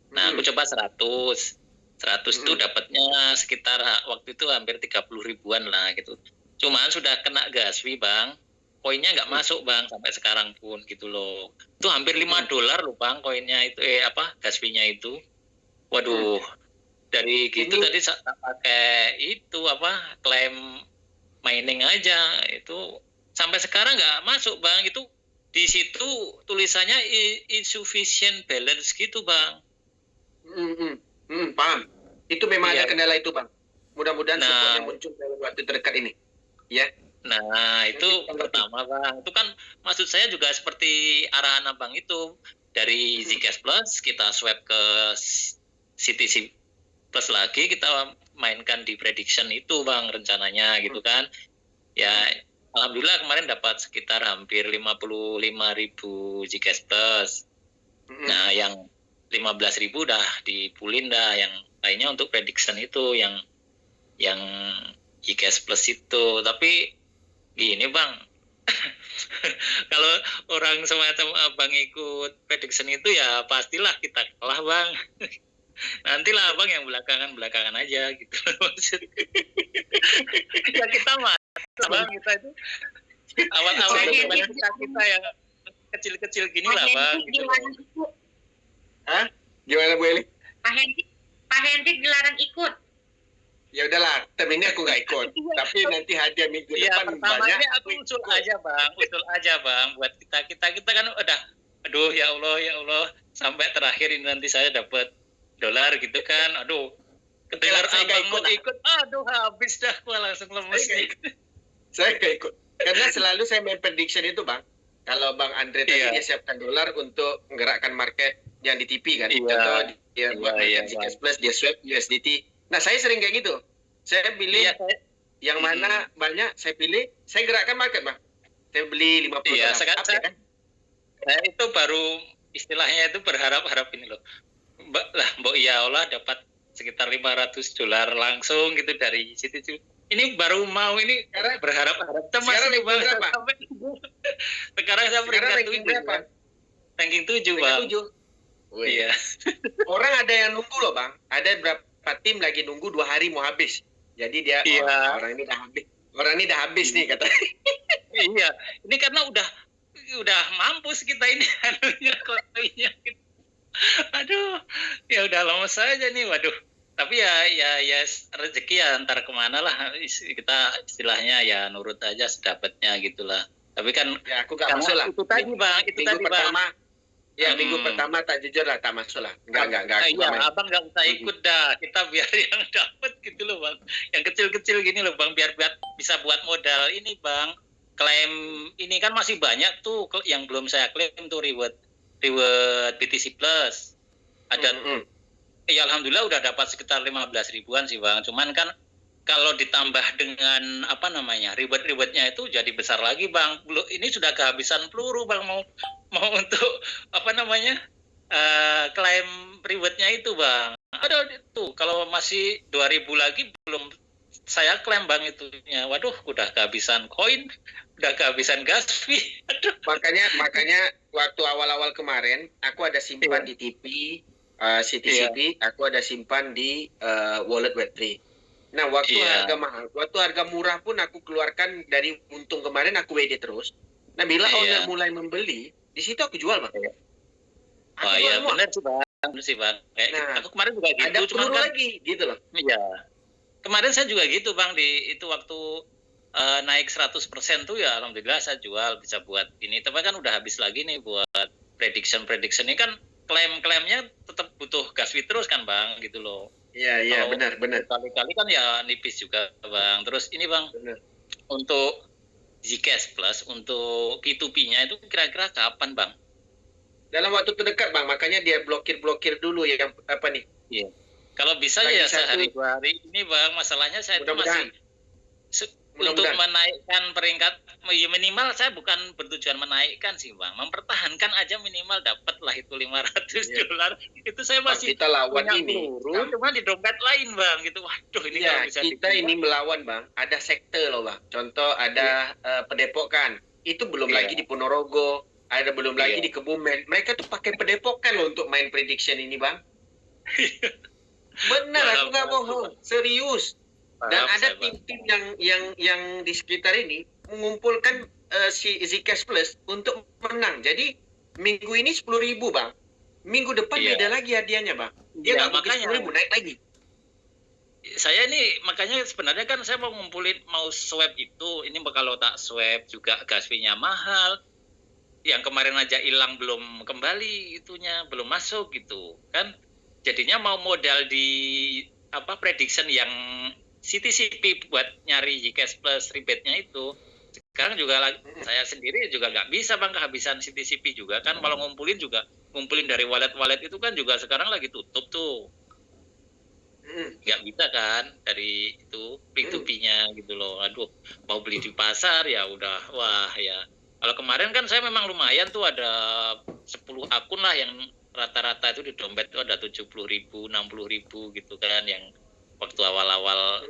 Nah, aku coba 100 itu dapatnya sekitar waktu itu hampir 30 ribuan lah gitu. Cuman sudah kena gas fee Bang, koinnya nggak masuk Bang sampai sekarang pun gitu loh. Itu hampir $5 loh Bang koinnya itu, gas fee-nya itu. Waduh, dari gitu tadi saya pakai itu klaim mining aja itu sampai sekarang nggak masuk Bang. Itu di situ tulisannya insufficient balance gitu Bang. Paham. Itu memang ada kendala itu Bang. Mudah-mudahan supportnya muncul dalam waktu terdekat ini. Ya. Nah itu pertama Bang. Itu kan maksud saya juga seperti arahan Abang itu. Dari Zcash Plus kita swap ke CTC Plus lagi, kita mainkan di prediction itu Bang rencananya gitu kan. Ya alhamdulillah kemarin dapat sekitar hampir 55.000 Zcash Plus. Nah yang 15.000 dah dipulin dah, yang lainnya untuk prediction itu yang Zcash Plus itu. Tapi gini Bang, kalau orang semacam Abang ikut prediction itu ya pastilah kita kalah Bang. Nantilah Abang yang belakangan aja gitu. Ya kita mah Bang, kita itu awal-awal kita yang kecil-kecil gini lah Bang gitu. Hah? Gimana Bu Eli? Pak Hendrik dilarang ikut. Ya udahlah, term ini aku nggak ikut. Tapi nanti hadiah minggu depan pertamanya banyak. aku usul aja bang buat kita kan udah, aduh ya Allah sampai terakhir ini nanti saya dapat $, gitu kan. Aduh, kedengar Abang mau ikut, aduh habis dah gua langsung lemes. Saya nggak ikut. Karena selalu saya main prediction itu Bang. Kalau Bang Andre tadi dia siapkan $, untuk menggerakkan market yang di TV kan. Contoh dia buat Zcash Plus, dia swap USDT. Nah saya sering kayak gitu. Saya pilih Yang mana banyak saya pilih, saya gerakkan market bang. Saya beli 50 Iya, dolar. sekarang Up, ya kan? saya itu baru istilahnya itu berharap-harap ini loh. Mbok ya Allah dapat sekitar 500 dolar langsung gitu dari situ. Ini baru mau ini Sekarang berharap-harap cemas sekarang nih bang. ranking berapa? Sekarang saya Sekarang peringkat ranking 7 berapa? bang. Ranking 7 Peringkat bang. 7. Wih. Iya. Orang ada yang nunggu loh bang. Ada berapa tim lagi nunggu 2 hari mau habis. Jadi dia Iya. orang ini dah habis. Orang ini dah habis nih kata. Iya. Ini karena udah mampus kita ini anunya koinnya. Aduh, ya udah lama saja nih, waduh. Tapi ya rezeki ya antar kemana lah, kita istilahnya ya nurut aja sedapatnya gitulah. Tapi kan Ya aku gak karena masuk lah. itu tadi bang, itu Minggu tadi bang. pertama. Ya minggu pertama tak jujur lah, tak masuk lah. Enggak. Aku Iya, nggak main. abang nggak usah ikut dah. Kita biar yang dapat gitu loh bang. Yang kecil-kecil gini loh bang, biar bisa buat modal ini bang. Klaim ini kan masih banyak tuh yang belum saya klaim tuh reward BTC Plus. Ada, ya alhamdulillah udah dapat sekitar 15 ribuan sih bang. Cuman kan kalau ditambah dengan apa namanya rewardnya itu jadi besar lagi bang. Ini sudah kehabisan peluru bang, mau untuk apa namanya klaim rewardnya itu bang. Aduh itu kalau masih 2000 lagi belum saya klaim bang itunya. Waduh udah kehabisan koin, udah kehabisan gas fee. Aduh. Makanya waktu awal-awal kemarin aku ada simpan di TP CTCP, aku ada simpan di wallet Web3. Nah, waktu harga mahal, waktu harga murah pun aku keluarkan dari untung kemarin, aku WD terus. Nah, bila owner mulai membeli, di situ aku jual, Bang. Wah, iya benar sih, Bang. Nah, aku kemarin juga gitu, ada cuma peluru kan lagi, gitu loh. Iya. Kemarin saya juga gitu, Bang, itu waktu naik 100% tuh ya alhamdulillah saya jual, bisa buat ini. Tapi kan udah habis lagi nih buat prediction ini kan klaim-klaimnya tetap butuh gas fee terus kan, Bang, gitu loh. Iya, benar. Kali-kali kan ya nipis juga, Bang. Terus ini, Bang, untuk Zcash Plus, untuk P2P-nya itu kira-kira kapan, Bang? Dalam waktu terdekat, Bang. Makanya dia blokir dulu yang apa nih? Iya. Kalau bisa ya sehari 2 hari ini, Bang. Masalahnya saya itu masih untuk menaikkan peringkat, ya minimal saya bukan bertujuan menaikkan sih bang, mempertahankan aja minimal dapat lah itu 500 dolar. Itu saya masih kita lawan punya ini peluru, cuma di dompet lain bang gitu. Waduh ini kalau bisa kita ini melawan bang, ada sekte loh bang. Contoh ada Padepokan, itu belum lagi di Ponorogo, ada belum lagi di Kebumen. Mereka tuh pakai Padepokan loh untuk main prediction ini bang. Benar, aku nggak bohong, serius. Dan ada tim-tim yang di sekitar ini mengumpulkan si Zcash Plus untuk menang. Jadi minggu ini 10.000 bang. Minggu depan beda lagi hadiahnya bang. Dia nggak mungkin 10.000 naik lagi. Saya ini makanya sebenarnya kan saya mau swap itu. Ini kalau tak swap juga gas fee-nya mahal. Yang kemarin aja hilang belum kembali itunya, belum masuk gitu kan. Jadinya mau modal di prediction yang CTCP buat nyari Zcash Plus rebate-nya itu. Sekarang juga saya sendiri juga nggak bisa bang, kehabisan CTCP juga kan. Kalau ngumpulin dari wallet itu kan juga sekarang lagi tutup tuh. Nggak bisa kan dari itu P2P-nya gitu loh. Aduh, mau beli di pasar ya udah, wah ya. Kalau kemarin kan saya memang lumayan tuh, ada 10 akun lah yang rata-rata itu di dompet itu ada 70.000, 60.000 gitu kan, yang waktu awal-awal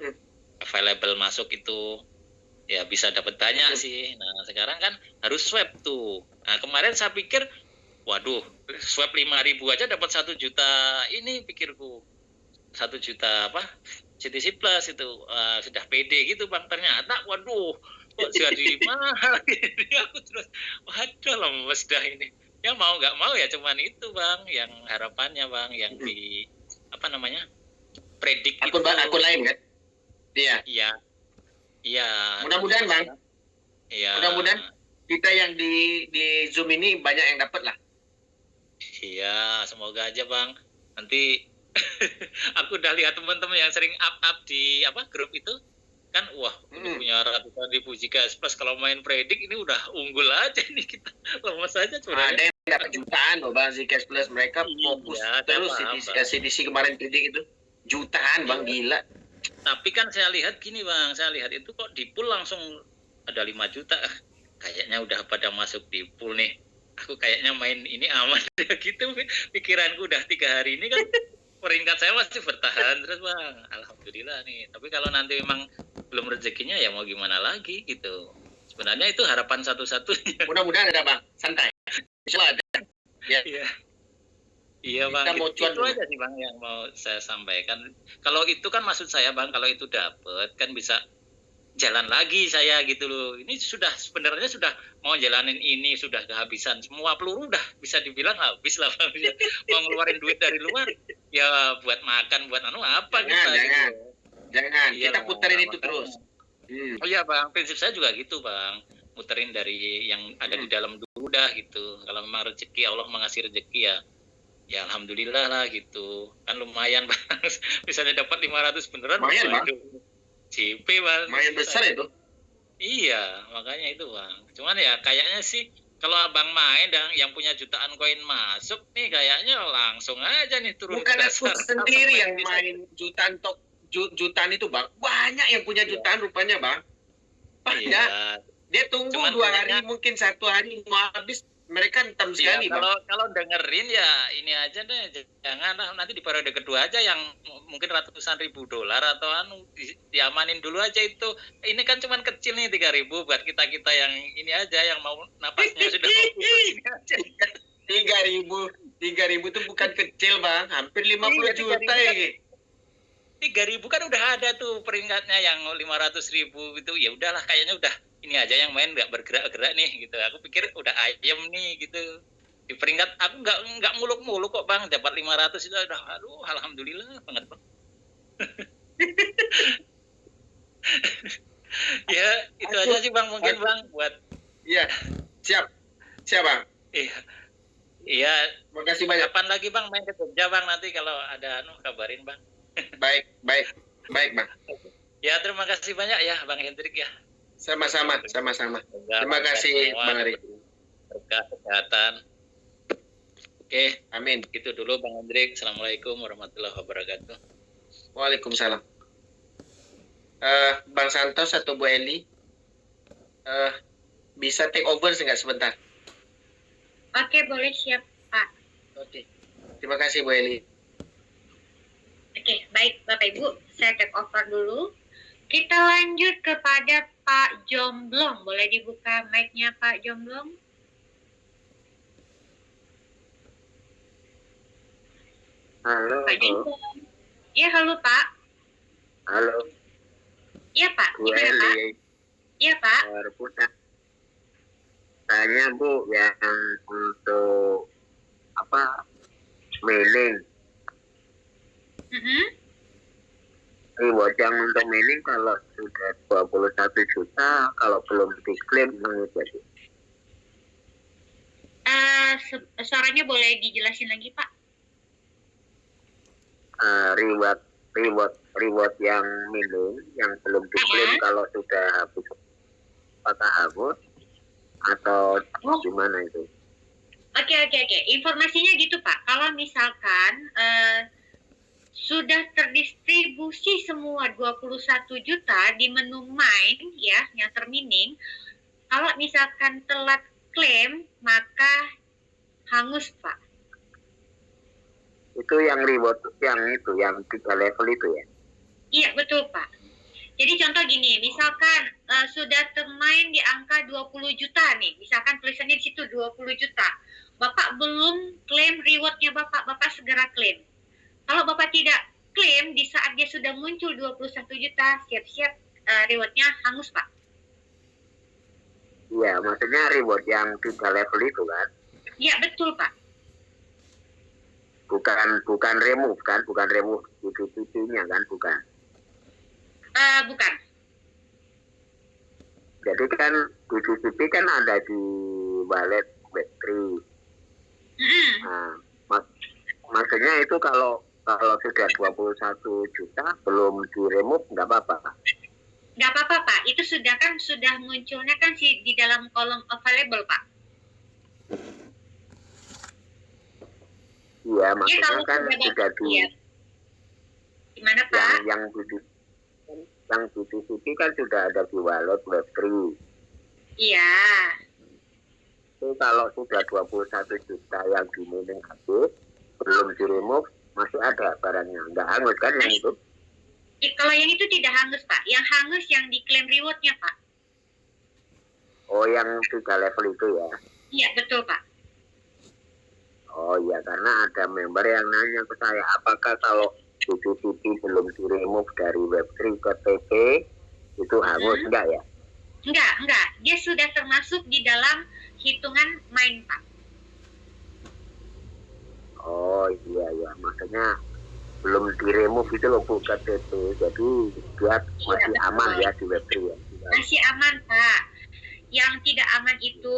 available masuk itu ya bisa dapat banyak sih. Nah sekarang kan harus swap tuh. Nah kemarin saya pikir, waduh swap 5.000 aja dapat 1 juta ini, pikirku 1 juta CTC Plus itu sudah pede gitu bang. Ternyata waduh kok jadi mahal ini. Aku terus waduh lemes dah ini. Ya mau nggak mau ya cuman itu bang yang harapannya bang yang di predik akun lain kan? Iya. Mudah-mudahan bang. Iya. Mudah-mudahan kita yang di Zoom ini banyak yang dapat lah. Iya, semoga aja bang. Nanti aku udah lihat teman-teman yang sering up di grup itu kan, wah ini punya ratusan ribu Zcash Plus, kalau main predik ini udah unggul aja nih kita. Lemes aja sebenarnya. Ada yang dapat jutaan loh bang Zcash Plus, mereka fokus terus CDC kemarin predik itu jutaan bang, gila. Tapi kan saya lihat gini Bang, saya lihat itu kok di pool langsung ada 5 juta. Kayaknya udah pada masuk di pool nih. Aku kayaknya main ini aman gitu. Pikiranku udah 3 hari ini kan peringkat saya masih bertahan terus Bang. Alhamdulillah nih. Tapi kalau nanti memang belum rezekinya ya mau gimana lagi gitu. Sebenarnya itu harapan satu-satunya. Mudah-mudahan ada Bang, santai. Insya Allah ada. Iya. Iya Bang, Kita mau cuan itu dulu. aja sih Bang yang mau saya sampaikan. Kalau itu kan maksud saya Bang, kalau itu dapet kan bisa jalan lagi saya gitu loh. Ini sudah sebenarnya sudah mau jalanin ini sudah kehabisan semua peluru udah bisa dibilang habis lah Bang. Mau ngeluarin duit dari luar ya buat makan buat apa Jangan, kita jangan. gitu. Jangan, Iya, kita Bang, puterin itu makanya. terus. Oh iya Bang, prinsip saya juga gitu Bang. Muterin dari yang ada di dalam dulu dah gitu. Kalau memang rezeki Allah mengasih rezeki ya alhamdulillah lah gitu. Kan lumayan Bang. Misalnya dapat 500 beneran. Lumayan, Bang. Itu CP Bang. Lumayan besar itu. Iya, makanya itu Bang. Cuman ya kayaknya sih kalau Abang main dan yang punya jutaan koin masuk nih kayaknya langsung aja nih turun Bukan ke aku dasar. sendiri yang Bisa- main jutaan itu Bang. Banyak yang punya jutaan rupanya Bang. Banyak. Iya. Dia tunggu Cuman 2 hari, kayaknya- mungkin 1 hari mau habis. Mereka hitam Iya, sekali Bang. kalau dengerin ya ini aja deh, jangan nanti di periode kedua aja yang mungkin ratusan ribu dolar atau diamanin dulu aja itu. Ini kan cuman kecil nih 3.000 buat kita yang ini aja yang mau napasnya sudah mau putus ini aja. 3.000 itu bukan kecil Bang. Hampir 50 Iya, juta 3.000 ya. 3.000 kan udah ada tuh peringkatnya yang 500.000 itu ya udahlah kayaknya udah ini aja yang main nggak bergerak-gerak nih gitu. Aku pikir udah ayem nih gitu. Di peringkat aku nggak muluk-muluk kok Bang, dapat 500 itu udah aduh alhamdulillah banget Bang. Ya, itu aja sih Bang mungkin Bang buat Iya. Siap. Siap Bang. iya. Iya, Makasih banyak. kapan lagi Bang main ke Jogja Bang nanti kalau ada kabarin Bang. Baik, baik. Baik Bang. Ya, terima kasih banyak ya Bang Hendrik ya. Sama-sama. Terima kasih Bang Ari. Berkah kesehatan. Oke, Amin. itu dulu Bang Hendrik. Assalamualaikum warahmatullahi wabarakatuh. Waalaikumsalam. Bang Santos atau Bu Eli, bisa take over nggak sebentar? Oke, boleh siap, Pak. Oke. Terima kasih Bu Eli. Oke, baik Bapak Ibu, saya take over dulu. Kita lanjut kepada Pak Jomblong. Boleh dibuka mic-nya Pak Jomblong? Halo, Pak Jomblong. Ya, halo Pak. halo, Iya Pak, Bu gimana Pak? Eli, Iya Pak. Reputan. Tanya Bu, yang untuk apa mailing, Mhm. reward yang untuk mailing kalau sudah 21 juta, kalau belum diklaim menjadi Suaranya boleh dijelasin lagi Pak? reward yang mailing yang belum diklaim kalau sudah habis apakah habis atau gimana itu? Oke. Informasinya gitu Pak. Kalau misalkan sudah terdistribusi semua 21 juta di menu main ya, yang termining, kalau misalkan telat klaim maka hangus Pak. Itu yang reward yang 3 level itu ya? Iya betul Pak. Jadi contoh gini, misalkan sudah termain di angka 20 juta nih, misalkan tulisannya di situ 20 juta. Bapak belum klaim rewardnya Bapak segera klaim. Kalau Bapak tidak klaim di saat dia sudah muncul 21 juta, siap-siap rewardnya hangus Pak. Iya, maksudnya reward yang 3 level itu kan? Iya betul Pak. Bukan remove kan? Bukan remove GPTP-nya kan? Bukan. Bukan. Jadi kan GPTP kan ada di wallet Web3. Nah, maksudnya itu kalau sudah 21 juta belum di remove nggak apa-apa. Nggak apa-apa Pak, itu sudah munculnya kan di dalam kolom available Pak. Iya, maksudnya kalau kan sudah sudah di Gimana Pak? yang yang di TCP kan sudah ada di wallet Web3. Iya. Itu kalau sudah 21 juta yang di mining habis, belum di remove, masih ada barangnya. Nggak hangus kan yang itu? Kalau yang itu tidak hangus, Pak. Yang hangus yang diklaim rewardnya, Pak. Oh, yang 3 level itu ya? Iya, betul, Pak. Oh iya, karena ada member yang nanya ke saya, apakah kalau BTCP belum di remove dari Web3 ke TP, itu hangus enggak ya? Enggak. Dia sudah termasuk di dalam hitungan main, Pak. Oh iya, maksudnya belum di remove itu loh Bu ke TP, jadi dia masih aman ya di Web3 ya? Masih aman, Pak. Yang tidak aman itu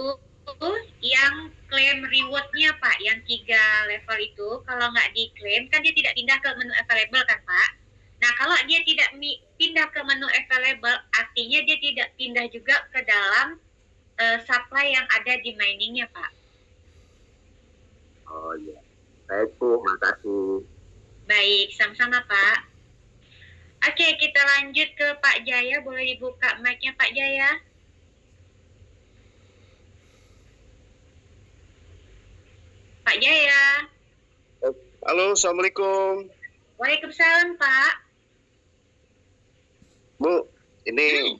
yang klaim rewardnya, Pak, yang 3 level itu kalau nggak diklaim kan dia tidak pindah ke menu available kan, Pak. Nah, kalau dia tidak pindah ke menu available, artinya dia tidak pindah juga ke dalam supply yang ada di miningnya, Pak. Oh iya, baik Bu, makasih. Baik, sama-sama, Pak. Oke, kita lanjut ke Pak Jaya. Boleh dibuka mic-nya, Pak Jaya? Pak Jaya. Halo, Assalamualaikum. Waalaikumsalam, Pak. Bu, ini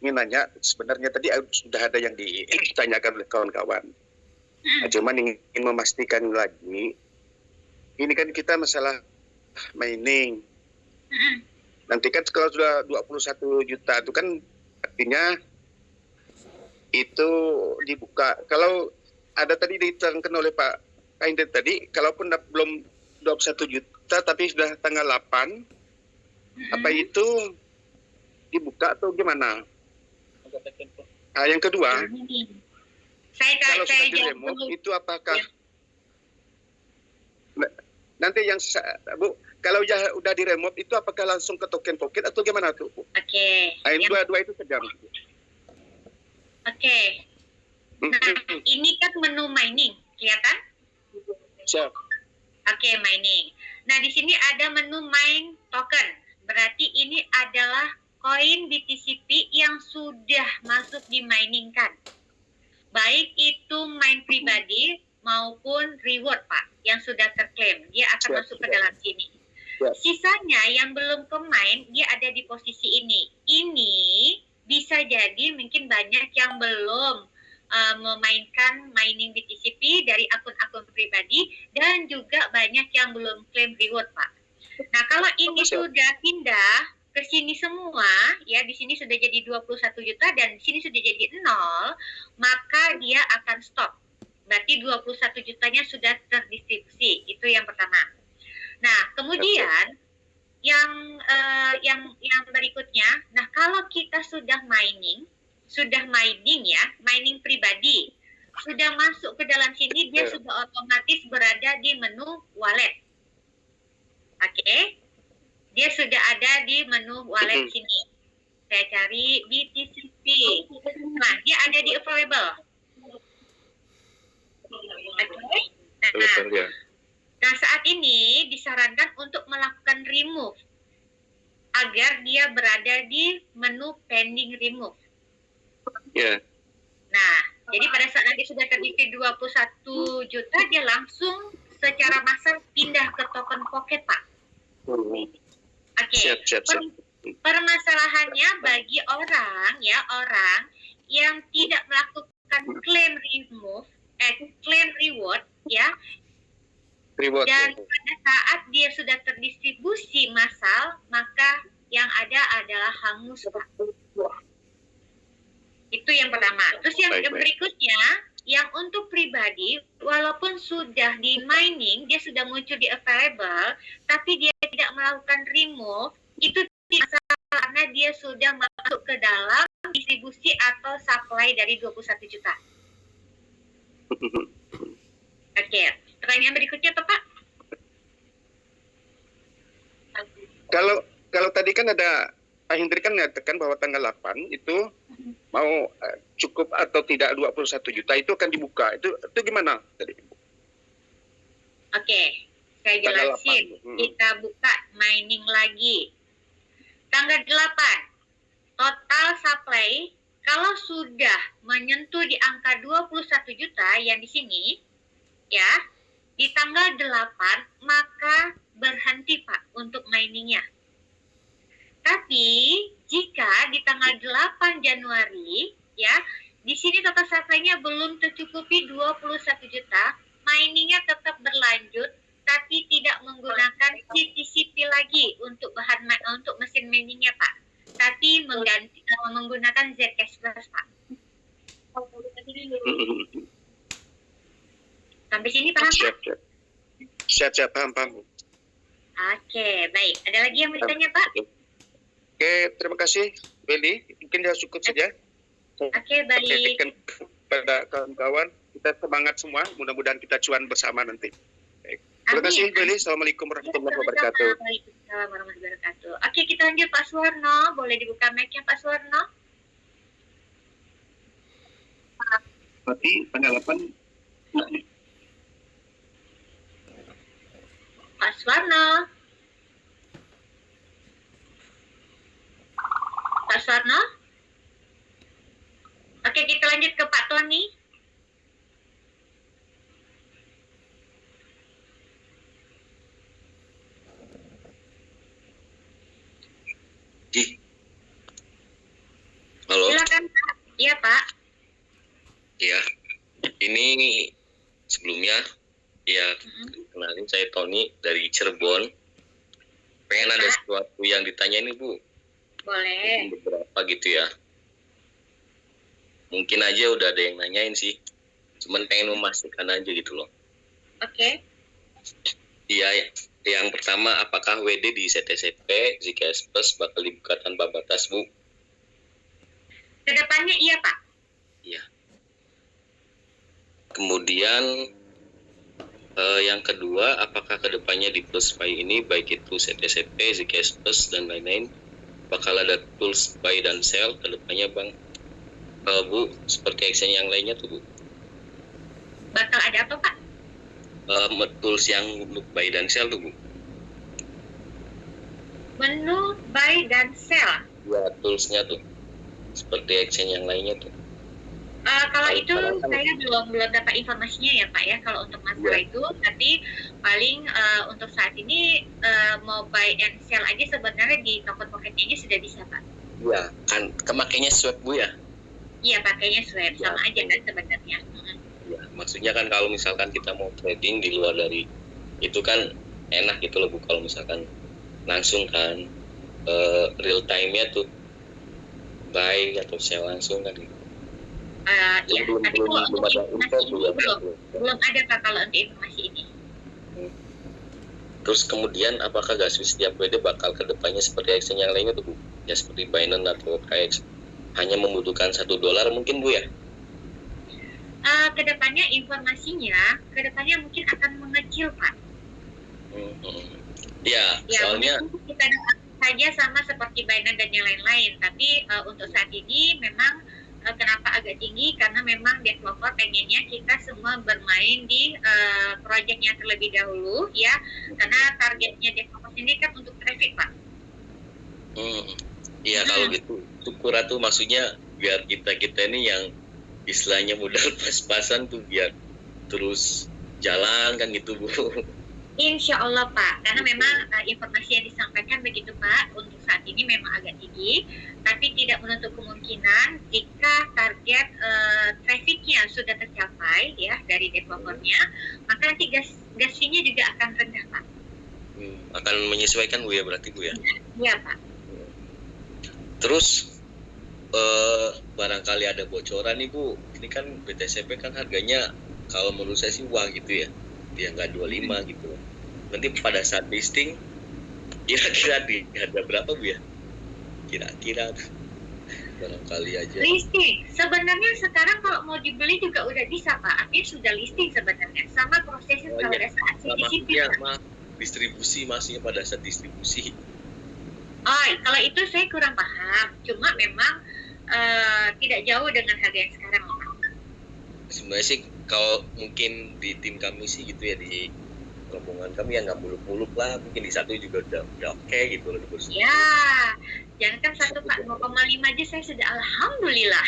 nanya, sebenarnya tadi sudah ada yang ditanyakan oleh kawan-kawan. Cuman ingin memastikan lagi, ini kan kita masalah mining. Nanti kan kalau sudah 21 juta itu kan artinya itu dibuka. Kalau ada tadi diterangkan oleh Pak Indra tadi, kalaupun belum 21 juta tapi sudah tanggal 8, apa itu dibuka atau gimana? Nah, yang kedua, kalau sudah di-remove itu apakah nanti yang Bu, kalau udah di-remove itu apakah langsung ke token pocket atau gimana tuh, Bu? Oke. Nah, yang dua itu saja. Oke. Nah, ini kan menu mining, kelihatan? Siap. Oke, mining. Nah, di sini ada menu mine token. Berarti ini adalah koin BTCP yang sudah masuk di mining kan. Baik itu mine pribadi maupun reward, Pak, yang sudah terklaim. Dia akan masuk ke dalam sini. Sisanya yang belum ke mine, dia ada di posisi ini. Ini bisa jadi mungkin banyak yang belum memainkan mining BTCP dari akun-akun pribadi dan juga banyak yang belum klaim reward, Pak. Nah, kalau ini sudah pindah ke sini semua, ya di sini sudah jadi 21 juta dan di sini sudah jadi 0, maka dia akan stop. Berarti 21 jutanya sudah terdistribusi. Itu yang pertama. Nah, kemudian yang berikutnya, nah kalau kita sudah mining ya, mining pribadi, sudah masuk ke dalam sini, dia sudah otomatis berada di menu wallet. Oke? Dia sudah ada di menu wallet sini. Saya cari BTCP. Nah, dia ada di available. Oke? Nah, saat ini disarankan untuk melakukan remove agar dia berada di menu pending remove. Ya. Nah, jadi pada saat nanti sudah terisi 21 juta, dia langsung secara massal pindah ke token pocket, Pak. Oke. Siap. Permasalahannya bagi orang yang tidak melakukan claim remove, claim reward, ya. Reward. Dan pada saat dia sudah terdistribusi massal, maka yang ada adalah hangus, Pak. Itu yang pertama. Terus yang berikutnya, yang untuk pribadi, walaupun sudah di mining, dia sudah muncul di available, tapi dia tidak melakukan remove, itu tidak masalah karena dia sudah masuk ke dalam distribusi atau supply dari 21 juta. Oke. Pertanyaan berikutnya, Pak? Kalau tadi kan ada Pak Hendri kan mengatakan bahwa tanggal 8 itu mau cukup atau tidak 21 juta itu akan dibuka. Itu gimana tadi? Oke, saya jelasin. Kita buka mining lagi. Tanggal 8, total supply kalau sudah menyentuh di angka 21 juta yang di sini, ya, di tanggal 8 maka berhenti Pak untuk miningnya. Tapi jika di tanggal 8 Januari, ya, di sini total supply-nya belum tercukupi 21 juta, miningnya tetap berlanjut, tapi tidak menggunakan CTCP lagi untuk untuk mesin miningnya Pak, tapi menggunakan Zcash Plus Pak. Sampai sini paham Pak? Siap, paham. Oke, baik. Ada lagi yang mau ditanya Pak? Oke, terima kasih, Beli. Mungkin sudah cukup saja. Oke, baik. Sampaikan kepada kawan-kawan, kita semangat semua. Mudah-mudahan kita cuan bersama nanti. Baik. Terima kasih, Beli. Assalamualaikum warahmatullahi wabarakatuh. Waalaikumsalam warahmatullahi wabarakatuh. Oke, kita lanjut Pak Suwarno. Boleh dibuka mic-nya Pak Suwarno? Tapi tanggal 8 Pak Suwarno. Pak Suwarno? Oke, kita lanjut ke Pak Tony. Halo, Silakan Pak. Iya Pak. ya. Ini sebelumnya, ya, kenalin saya Tony dari Cirebon. Pengen ada sesuatu yang ditanyain Bu. Boleh. Beberapa gitu ya. Mungkin aja udah ada yang nanyain sih. Cuman pengen memastikan aja gitu loh. Oke. Iya, yang pertama, apakah WD di CTCP, Zcash Plus bakal dibuka tanpa batas Bu? Kedepannya iya Pak. Iya. Kemudian yang kedua, apakah kedepannya di Plus Buy ini, baik itu CTCP, Zcash Plus, dan lain-lain, bakal ada tools buy dan sell kedepannya Bang? Bu, seperti exchange yang lainnya tuh Bu. Bakal ada apa Pak? Tools yang untuk buy dan sell tuh Bu. Menu buy dan sell. Ya, toolsnya tuh. Seperti exchange yang lainnya tuh. Kalau itu saya belum dapat informasinya ya Pak ya, kalau untuk masalah itu. Tapi paling untuk saat ini mau buy and sell aja sebenarnya di Tokenpocket-nya aja sudah bisa Pak. Iya, kan kemakainya swap Bu ya? Iya, pakainya swap, Ya, sama aja kan sebenarnya. Ya, maksudnya kan kalau misalkan kita mau trading di luar dari itu kan enak gitu loh Bu, kalau misalkan langsung kan real time-nya tuh buy atau sell langsung kan gitu. Ya, belum tapi kalau untuk ada info informasi Bu ini ya. belum ada Pak kalau untuk informasi ini. Terus kemudian apakah Gaswi setiap WD bakal kedepannya seperti exchange yang lainnya tuh Bu? Ya seperti Binance atau KX hanya membutuhkan $1 mungkin Bu ya? Kedepannya informasinya, kedepannya mungkin akan mengecil Pak. Ya, soalnya mungkin kita dapat saja sama seperti Binance dan yang lain-lain. Tapi untuk saat ini memang kenapa agak tinggi, karena memang developer pengennya kita semua bermain di projectnya terlebih dahulu ya, karena targetnya developer sendiri kan untuk traffic Pak. Iya kalau gitu syukur tuh, maksudnya biar kita ini yang istilahnya modal pas-pasan tuh biar terus jalan kan gitu Bu. Insya Allah Pak, karena memang informasi yang disampaikan begitu Pak, untuk saat ini memang agak tinggi, tapi tidak menutup kemungkinan jika target trafficnya sudah tercapai ya dari developernya, maka nanti gas fee-nya juga akan rendah Pak. Akan menyesuaikan Bu ya berarti Bu ya? Iya Pak. Terus barangkali ada bocoran nih Bu, ini kan BTCP kan harganya kalau menurut saya sih wah gitu ya, dia nggak 25 gitu. Nanti pada saat listing kira-kira di harga berapa Bu ya? Kira-kira barangkali aja. Listing sebenarnya sekarang kalau mau dibeli juga udah bisa Pak, artinya sudah listing sebenarnya, sama prosesnya pada saat CTCP. Distribusi masih pada saat distribusi. Oh, kalau itu saya kurang paham, cuma memang tidak jauh dengan harga yang sekarang Pak. Sebenarnya sih kalau mungkin di tim kami sih gitu ya, di rombongan kami yang nggak muluk-muluk lah, mungkin di satu juga udah oke gitu loh bersih. Ya, jangan kan 1 Pak, 0,5 aja saya sudah alhamdulillah.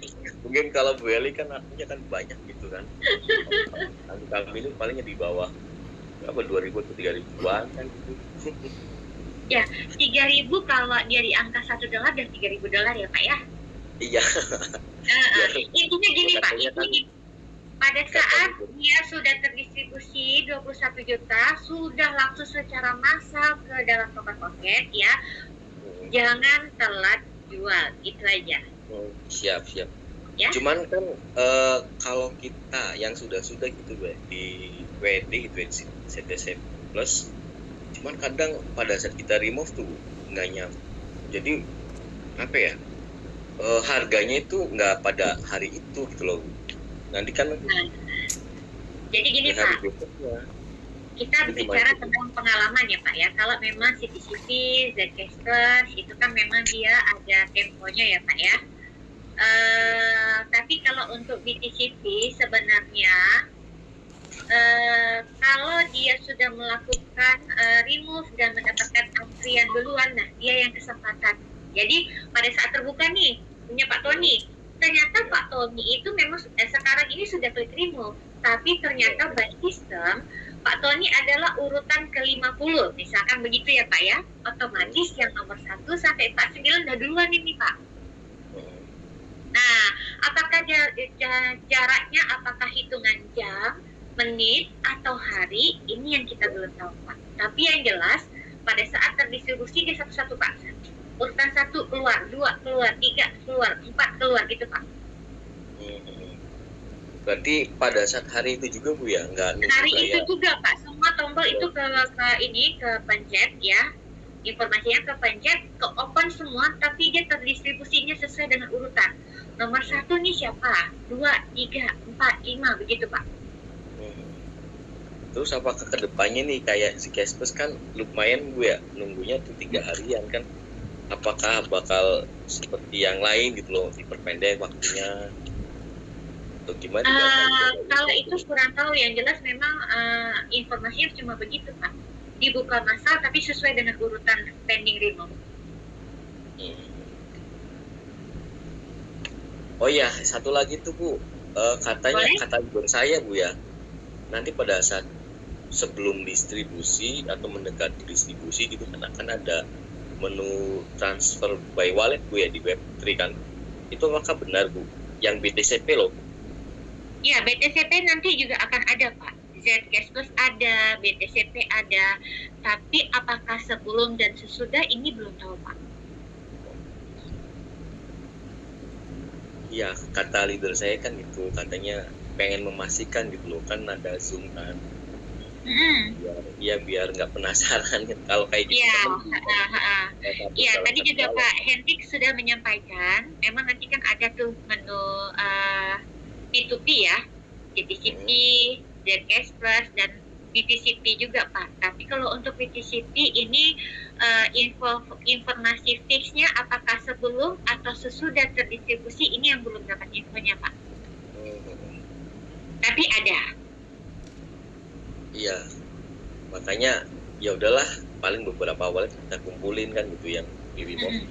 Iya, mungkin kalau Bu Eli kan artinya kan banyak gitu kan. Kami itu palingnya di bawah berapa 2.000 atau 3.000-an kan gitu. Ya, 3.000 kalau dia di angka $1 dan $3.000 ya Pak ya. Iya. Intinya gini Pak, Katanya kan- ini pada saat dia sudah terdistribusi 21 juta, sudah langsung secara massal ke dalam poket ya, jangan telat jual, itu aja. Siap. Ya. Cuman kan kalau kita yang sudah gitu di WD gitu CTC Plus, cuman kadang pada saat kita remove tuh nggak nyampe. Jadi apa ya? Harganya itu nggak pada hari itu gitu loh. Nanti kan Jadi gini hari Pak, berikutnya. kita bicara tentang pengalaman ya Pak ya. Kalau memang CTCP, Zcash Plus itu kan memang dia ada temponya ya Pak ya. Tapi kalau untuk BTCP sebenarnya kalau dia sudah melakukan remove dan mendapatkan antrian duluan, nah dia yang kesempatan. Jadi pada saat terbuka nih punya Pak Tony, ternyata Pak Tony itu memang sekarang ini sudah klik remove, tapi ternyata by system Pak Tony adalah urutan ke-50, misalkan begitu ya Pak ya, otomatis yang nomor 1 sampai 49 udah duluan ini Pak. Nah, apakah jaraknya, apakah hitungan jam, menit, atau hari, ini yang kita belum tahu Pak. Tapi yang jelas, pada saat terdistribusi dia satu-satu Pak. Urutan 1 keluar, 2 keluar, 3 keluar, 4 keluar gitu Pak. Berarti pada saat hari itu juga Bu ya, nggak nunggu Hari saya. itu juga Pak, semua tombol itu ke pencet ya. Informasinya ke pencet, ke open semua, tapi dia terdistribusinya sesuai dengan urutan. Nomor 1 nih siapa? 2, 3, 4, 5 begitu Pak. Terus apakah kedepannya nih kayak si Caspers kan lumayan Bu ya, nunggunya tuh 3 harian kan? Apakah bakal seperti yang lain gitu loh, diperpendek waktunya? Atau gimana? Kalau itu kurang tahu, yang jelas memang informasinya cuma begitu Pak. Dibuka massal tapi sesuai dengan urutan pending remove. Oh iya, satu lagi tuh Bu, katanya Boleh? kata guru saya Bu ya, nanti pada saat sebelum distribusi atau mendekati distribusi gitu kan akan ada menu transfer by wallet Bu ya di Web3 kan. Itu apakah benar Bu? Yang BTCP loh. Ya, BTCP nanti juga akan ada Pak. Zcash Plus ada, BTCP ada, tapi apakah sebelum dan sesudah ini belum tahu Pak. Iya, kata leader saya kan itu katanya pengen memastikan gitu loh, kan ada Zoom kan. Biar nggak penasaran kalau kayak gitu. Iya, kan, iya. Tadi juga Pak Hendrik sudah menyampaikan, memang nanti kan ada tuh menu P2P ya, BTCP, Zcash Plus dan BTCP juga Pak. Tapi kalau untuk BTCP ini informasi fixnya apakah sebelum atau sesudah terdistribusi ini yang belum dapat infonya Pak. Tapi ada. Iya, makanya ya udahlah, paling beberapa wallet kita kumpulin kan gitu yang di remove.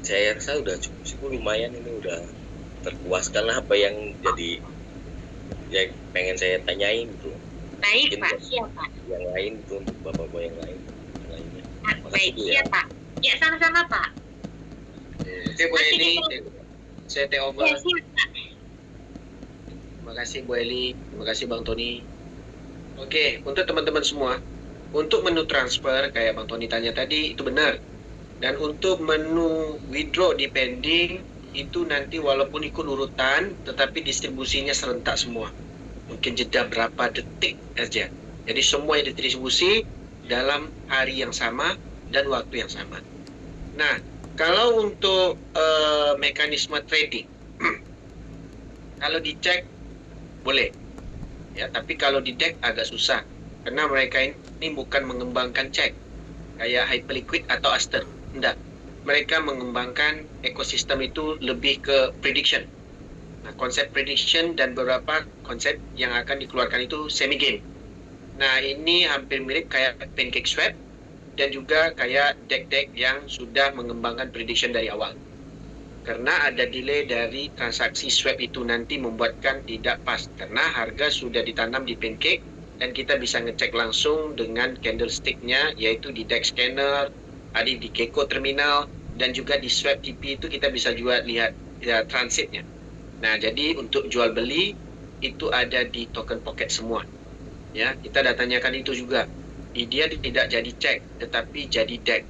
Saya rasa udah cukup lumayan, ini udah terpuaskan lah apa yang jadi yang pengen saya tanyain gitu. Baik Mungkin Pak, buat siap Pak. yang lain itu untuk bapak-bapak yang lainnya. Baik, Bu, siap Pak. Ya sama-sama Pak. Oke Bu Eli, saya take over. Ya, siap Pak. Terima kasih Bu Eli, terima kasih Bang Tony. Oke, untuk teman-teman semua, untuk menu transfer kayak Bang Tony tanya tadi itu benar. Dan untuk menu withdraw di pending itu nanti walaupun ikut urutan, tetapi distribusinya serentak semua. Mungkin jeda berapa detik aja. Jadi semua yang didistribusi dalam hari yang sama dan waktu yang sama. Nah, kalau untuk mekanisme trading, kalau dicek boleh, ya. Tapi kalau di deck agak susah karena mereka ini bukan mengembangkan cek kayak Hyperliquid atau Aster, enggak. Mereka mengembangkan ekosistem itu lebih ke prediction. Nah, konsep prediction dan beberapa konsep yang akan dikeluarkan itu semi game. Nah, ini hampir mirip kayak pancake swap dan juga kayak deck-deck yang sudah mengembangkan prediction dari awal. Karena ada delay dari transaksi swap itu nanti membuatkan tidak pas karena harga sudah ditanam di pancake dan kita bisa ngecek langsung dengan candlestick-nya, yaitu di DEX scanner, ada di Gecko terminal, dan juga di swap TP itu kita bisa juga lihat ya, transitnya. Nah, jadi untuk jual beli itu ada di token pocket semua. Ya, kita dah tanyakan itu juga. Dia tidak jadi check, tetapi jadi deck.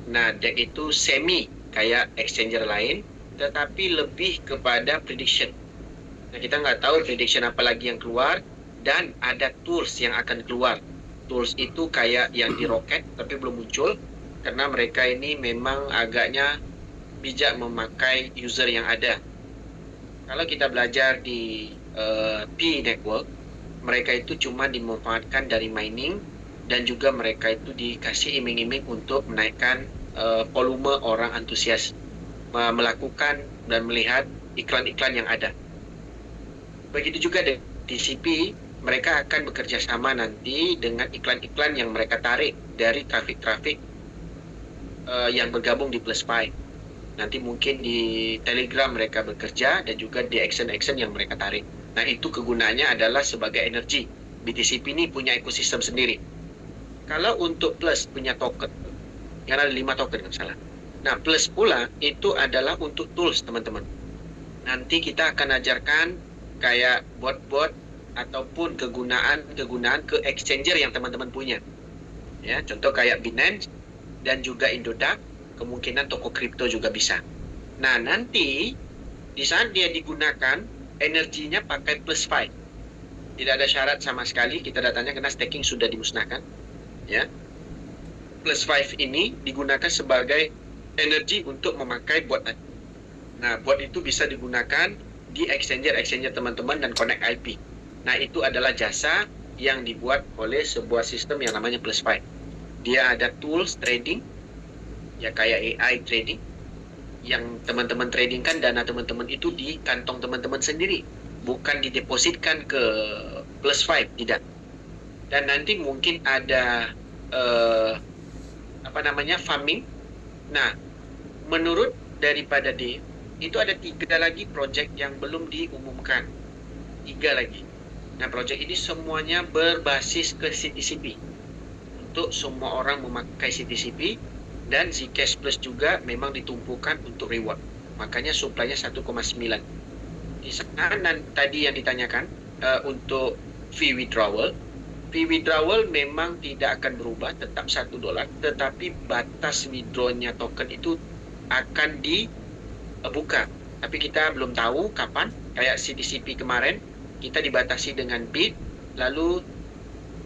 Nah, deck itu semi kayak exchanger lain, tetapi lebih kepada prediction. Nah, kita nggak tahu prediction apa lagi yang keluar, dan ada tools yang akan keluar. Tools itu kayak yang di Rocket, tapi belum muncul, karena mereka ini memang agaknya bijak memakai user yang ada. Kalau kita belajar di P Network, mereka itu cuma dimanfaatkan dari mining dan juga mereka itu dikasih iming-iming untuk menaikkan volume orang antusias melakukan dan melihat iklan-iklan yang ada. Begitu juga di TCP, mereka akan bekerja sama nanti dengan iklan-iklan yang mereka tarik dari trafik-trafik yang bergabung di PlusPi. Nanti mungkin di Telegram mereka bekerja dan juga di action-action yang mereka tarik. Nah, itu kegunaannya adalah sebagai energi. BTCP ini punya ekosistem sendiri. Kalau untuk Plus punya token, yang ada 5 token kalau salah. Nah, Plus pula itu adalah untuk tools, teman-teman. Nanti kita akan ajarkan kayak bot-bot ataupun kegunaan ke exchanger yang teman-teman punya. Ya, contoh kayak Binance dan juga Indodax, kemungkinan toko kripto juga bisa. Nah, nanti di saat dia digunakan, energinya pakai PlusPi. Tidak ada syarat sama sekali, kita datanya karena staking sudah dimusnahkan. Ya. PlusPi ini digunakan sebagai energi untuk memakai bot. Nah, bot itu bisa digunakan di exchanger teman-teman dan connect IP. Nah, itu adalah jasa yang dibuat oleh sebuah sistem yang namanya PlusPi. Dia ada tools trading, ya kayak AI trading, yang teman-teman tradingkan dana teman-teman itu di kantong teman-teman sendiri, bukan didepositkan ke PlusPi, tidak. Dan nanti mungkin ada farming. Nah, menurut daripada D, itu ada 3 lagi project yang belum diumumkan. 3 lagi. Nah, project ini semuanya berbasis ke CTCP. Untuk semua orang memakai CTCP, dan Zcash Plus juga memang ditumpukan untuk reward. Makanya supply-nya 1,9. Di sana tadi yang ditanyakan untuk fee withdrawal. Fee withdrawal memang tidak akan berubah, tetap $1, tetapi batas withdraw-nya token itu akan dibuka. Tapi kita belum tahu kapan. Kayak CTCP kemarin, kita dibatasi dengan bid, lalu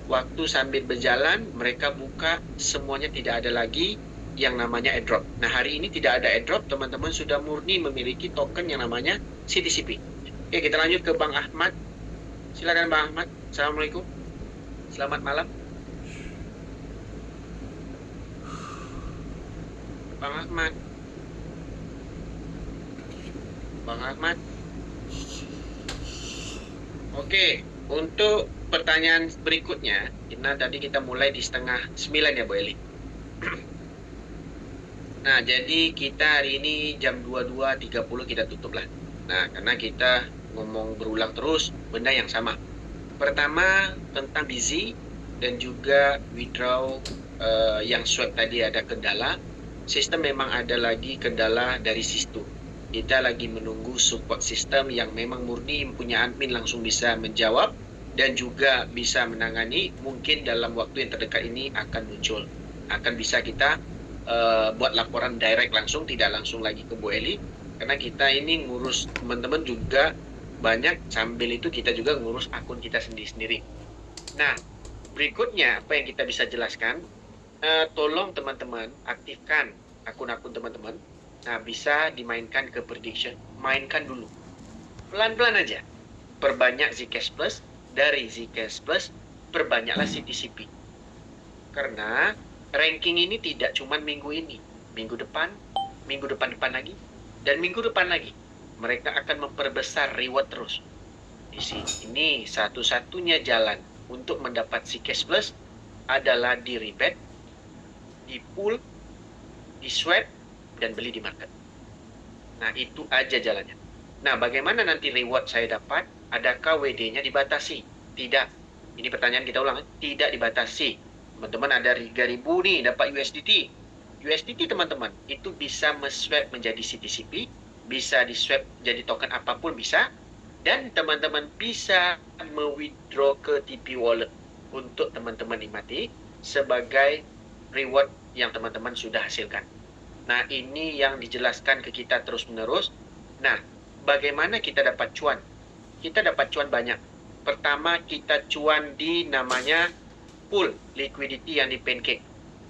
waktu sambil berjalan, mereka buka semuanya, tidak ada lagi yang namanya airdrop. Nah, hari ini tidak ada airdrop, teman-teman sudah murni memiliki token yang namanya CTCP. Oke, kita lanjut ke Bang Ahmad. Silakan Bang Ahmad. Assalamualaikum. Selamat malam. Bang Ahmad. Bang Ahmad. Oke, untuk pertanyaan berikutnya, tadi kita mulai di 8:30 ya, Bu Eli. Nah, jadi kita hari ini jam 22.30 kita tutup lah. Nah, karena kita ngomong berulang terus benda yang sama. Pertama, tentang busy dan juga withdraw yang swap tadi ada kendala. Sistem memang ada lagi kendala dari situ. Kita lagi menunggu support sistem yang memang murni punya admin langsung bisa menjawab dan juga bisa menangani. Mungkin dalam waktu yang terdekat ini akan muncul. Akan bisa kita buat laporan direct langsung, tidak langsung lagi ke Bu Eli, karena kita ini ngurus teman-teman juga banyak, sambil itu kita juga ngurus akun kita sendiri-sendiri. Nah, berikutnya apa yang kita bisa jelaskan, tolong teman-teman aktifkan akun-akun teman-teman. Nah, bisa dimainkan ke prediction, mainkan dulu pelan-pelan aja, perbanyak Zcash Plus, dari Zcash Plus perbanyaklah CTCP, karena ranking ini tidak cuma minggu ini, minggu depan lagi, dan minggu depan lagi. mereka akan memperbesar reward terus. Di sini satu-satunya jalan untuk mendapat Zcash Plus adalah di rebate, di pool, di swap, dan beli di market. Nah, itu aja jalannya. Nah, bagaimana nanti reward saya dapat? Adakah WD-nya dibatasi? Tidak. Ini pertanyaan kita ulang. Tidak dibatasi. Teman-teman ada 3.000 nih dapat USDT. USDT teman-teman itu bisa swap menjadi CTCP, bisa di swap jadi token apapun bisa, dan teman-teman bisa me-withdraw ke TP Wallet untuk teman-teman nikmati sebagai reward yang teman-teman sudah hasilkan. Nah, ini yang dijelaskan ke kita terus-menerus. Nah, bagaimana kita dapat cuan? Kita dapat cuan banyak. Pertama, kita cuan di namanya pool liquidity yang di Pancake.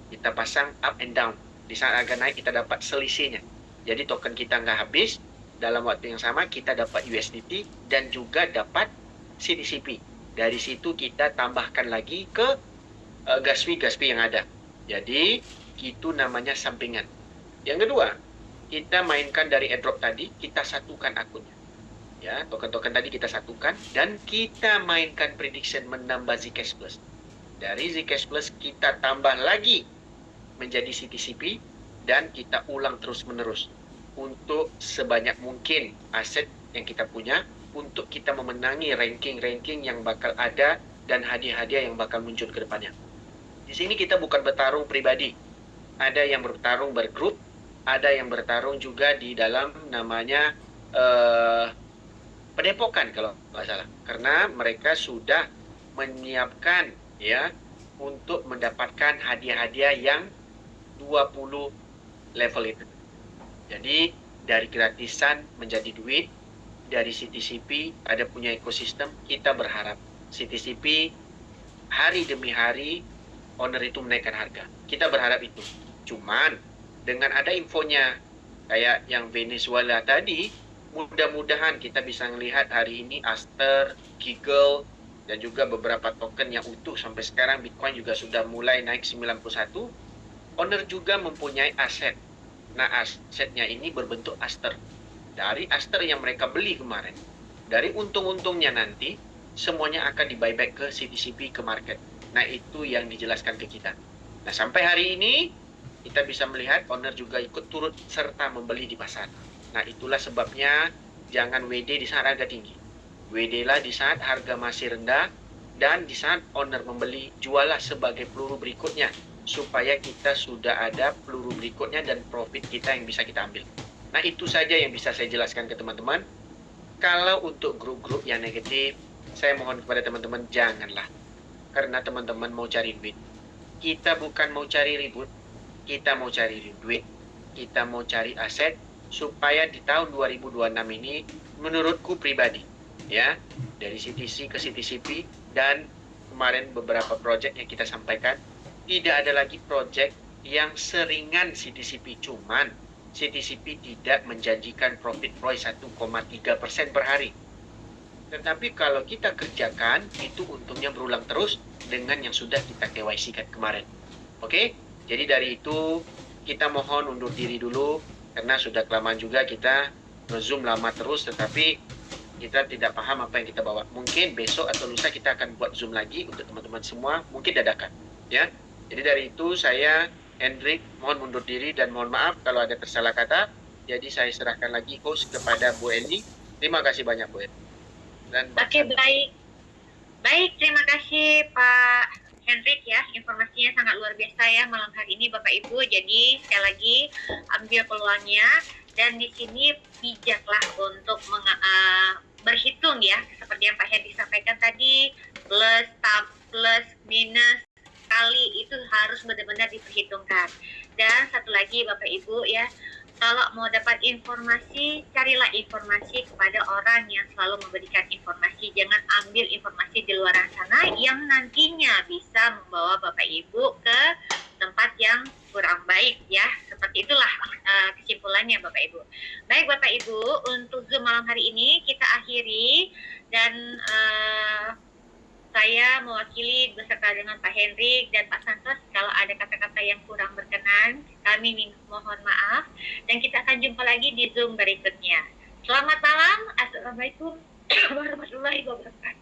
Kita pasang up and down. Di saat harga naik, kita dapat selisihnya. Jadi token kita nggak habis. Dalam waktu yang sama, kita dapat USDT dan juga dapat CTCP. Dari situ kita tambahkan lagi ke gas fee yang ada. Jadi, itu namanya sampingan. Yang kedua, kita mainkan dari airdrop tadi, kita satukan akunnya. Ya, token-token tadi kita satukan dan kita mainkan prediction menambah Zcash Plus. Dari Zcash Plus kita tambah lagi menjadi CTCP dan kita ulang terus-menerus untuk sebanyak mungkin aset yang kita punya untuk kita memenangi ranking-ranking yang bakal ada dan hadiah-hadiah yang bakal muncul ke depannya. Di sini kita bukan bertarung pribadi. Ada yang bertarung bergrup, ada yang bertarung juga di dalam namanya padepokan kalau nggak salah. Karena mereka sudah menyiapkan ya untuk mendapatkan hadiah-hadiah yang 20 level itu. Jadi dari gratisan menjadi duit, dari CTCP ada punya ekosistem, kita berharap CTCP hari demi hari owner itu menaikkan harga. Kita berharap itu. Cuman dengan ada infonya kayak yang Venezuela tadi, mudah-mudahan kita bisa melihat hari ini Aster, Giggle, dan juga beberapa token yang utuh sampai sekarang Bitcoin juga sudah mulai naik 91. Owner juga mempunyai aset. Nah, asetnya ini berbentuk Aster. Dari Aster yang mereka beli kemarin, dari untung-untungnya nanti, semuanya akan di-buyback ke CTCP, ke market. Nah, itu yang dijelaskan ke kita. Nah, sampai hari ini, kita bisa melihat owner juga ikut turut serta membeli di pasar. Nah, itulah sebabnya jangan WD di saat harga tinggi. WD lah di saat harga masih rendah, dan di saat owner membeli, jualah sebagai peluru berikutnya, supaya kita sudah ada peluru berikutnya dan profit kita yang bisa kita ambil. Nah, itu saja yang bisa saya jelaskan ke teman-teman. Kalau untuk grup-grup yang negatif, saya mohon kepada teman-teman janganlah. Karena teman-teman mau cari duit. Kita bukan mau cari ribut, kita mau cari duit. Kita mau cari aset supaya di tahun 2026 ini menurutku pribadi ya, dari CTC ke CTCP dan kemarin beberapa project yang kita sampaikan, tidak ada lagi project yang seringan CTCP, cuman CTCP tidak menjanjikan profit ROI 1,3% per hari. Tetapi kalau kita kerjakan, itu untungnya berulang terus dengan yang sudah kita KYC-kan kemarin. Oke? Jadi dari itu, kita mohon undur diri dulu, karena sudah kelamaan juga kita nge-zoom lama terus, tetapi kita tidak paham apa yang kita bawa. Mungkin besok atau lusa kita akan buat zoom lagi untuk teman-teman semua, mungkin dadakan. Ya. Jadi dari itu saya, Hendrik, mohon mundur diri dan mohon maaf kalau ada tersalah kata. Jadi saya serahkan lagi host kepada Bu Eni. Terima kasih banyak Bu Eni. Oke, baik. Baik, terima kasih Pak Hendrik ya. Informasinya sangat luar biasa ya malam hari ini Bapak Ibu. Jadi sekali lagi ambil peluangnya dan di sini bijaklah untuk berhitung ya. Seperti yang Pak Hendrik sampaikan tadi, plus, minus, kali itu harus benar-benar diperhitungkan. Dan satu lagi Bapak Ibu ya, kalau mau dapat informasi, carilah informasi kepada orang yang selalu memberikan informasi. Jangan ambil informasi di luar sana yang nantinya bisa membawa Bapak Ibu ke tempat yang kurang baik ya. Seperti itulah kesimpulannya Bapak Ibu. Baik Bapak Ibu, untuk Zoom malam hari ini kita akhiri dan saya mewakili beserta dengan Pak Hendrik dan Pak Santos. Kalau ada kata-kata yang kurang berkenan, kami mohon maaf. Dan kita akan jumpa lagi di Zoom berikutnya. Selamat malam. Assalamualaikum warahmatullahi wabarakatuh.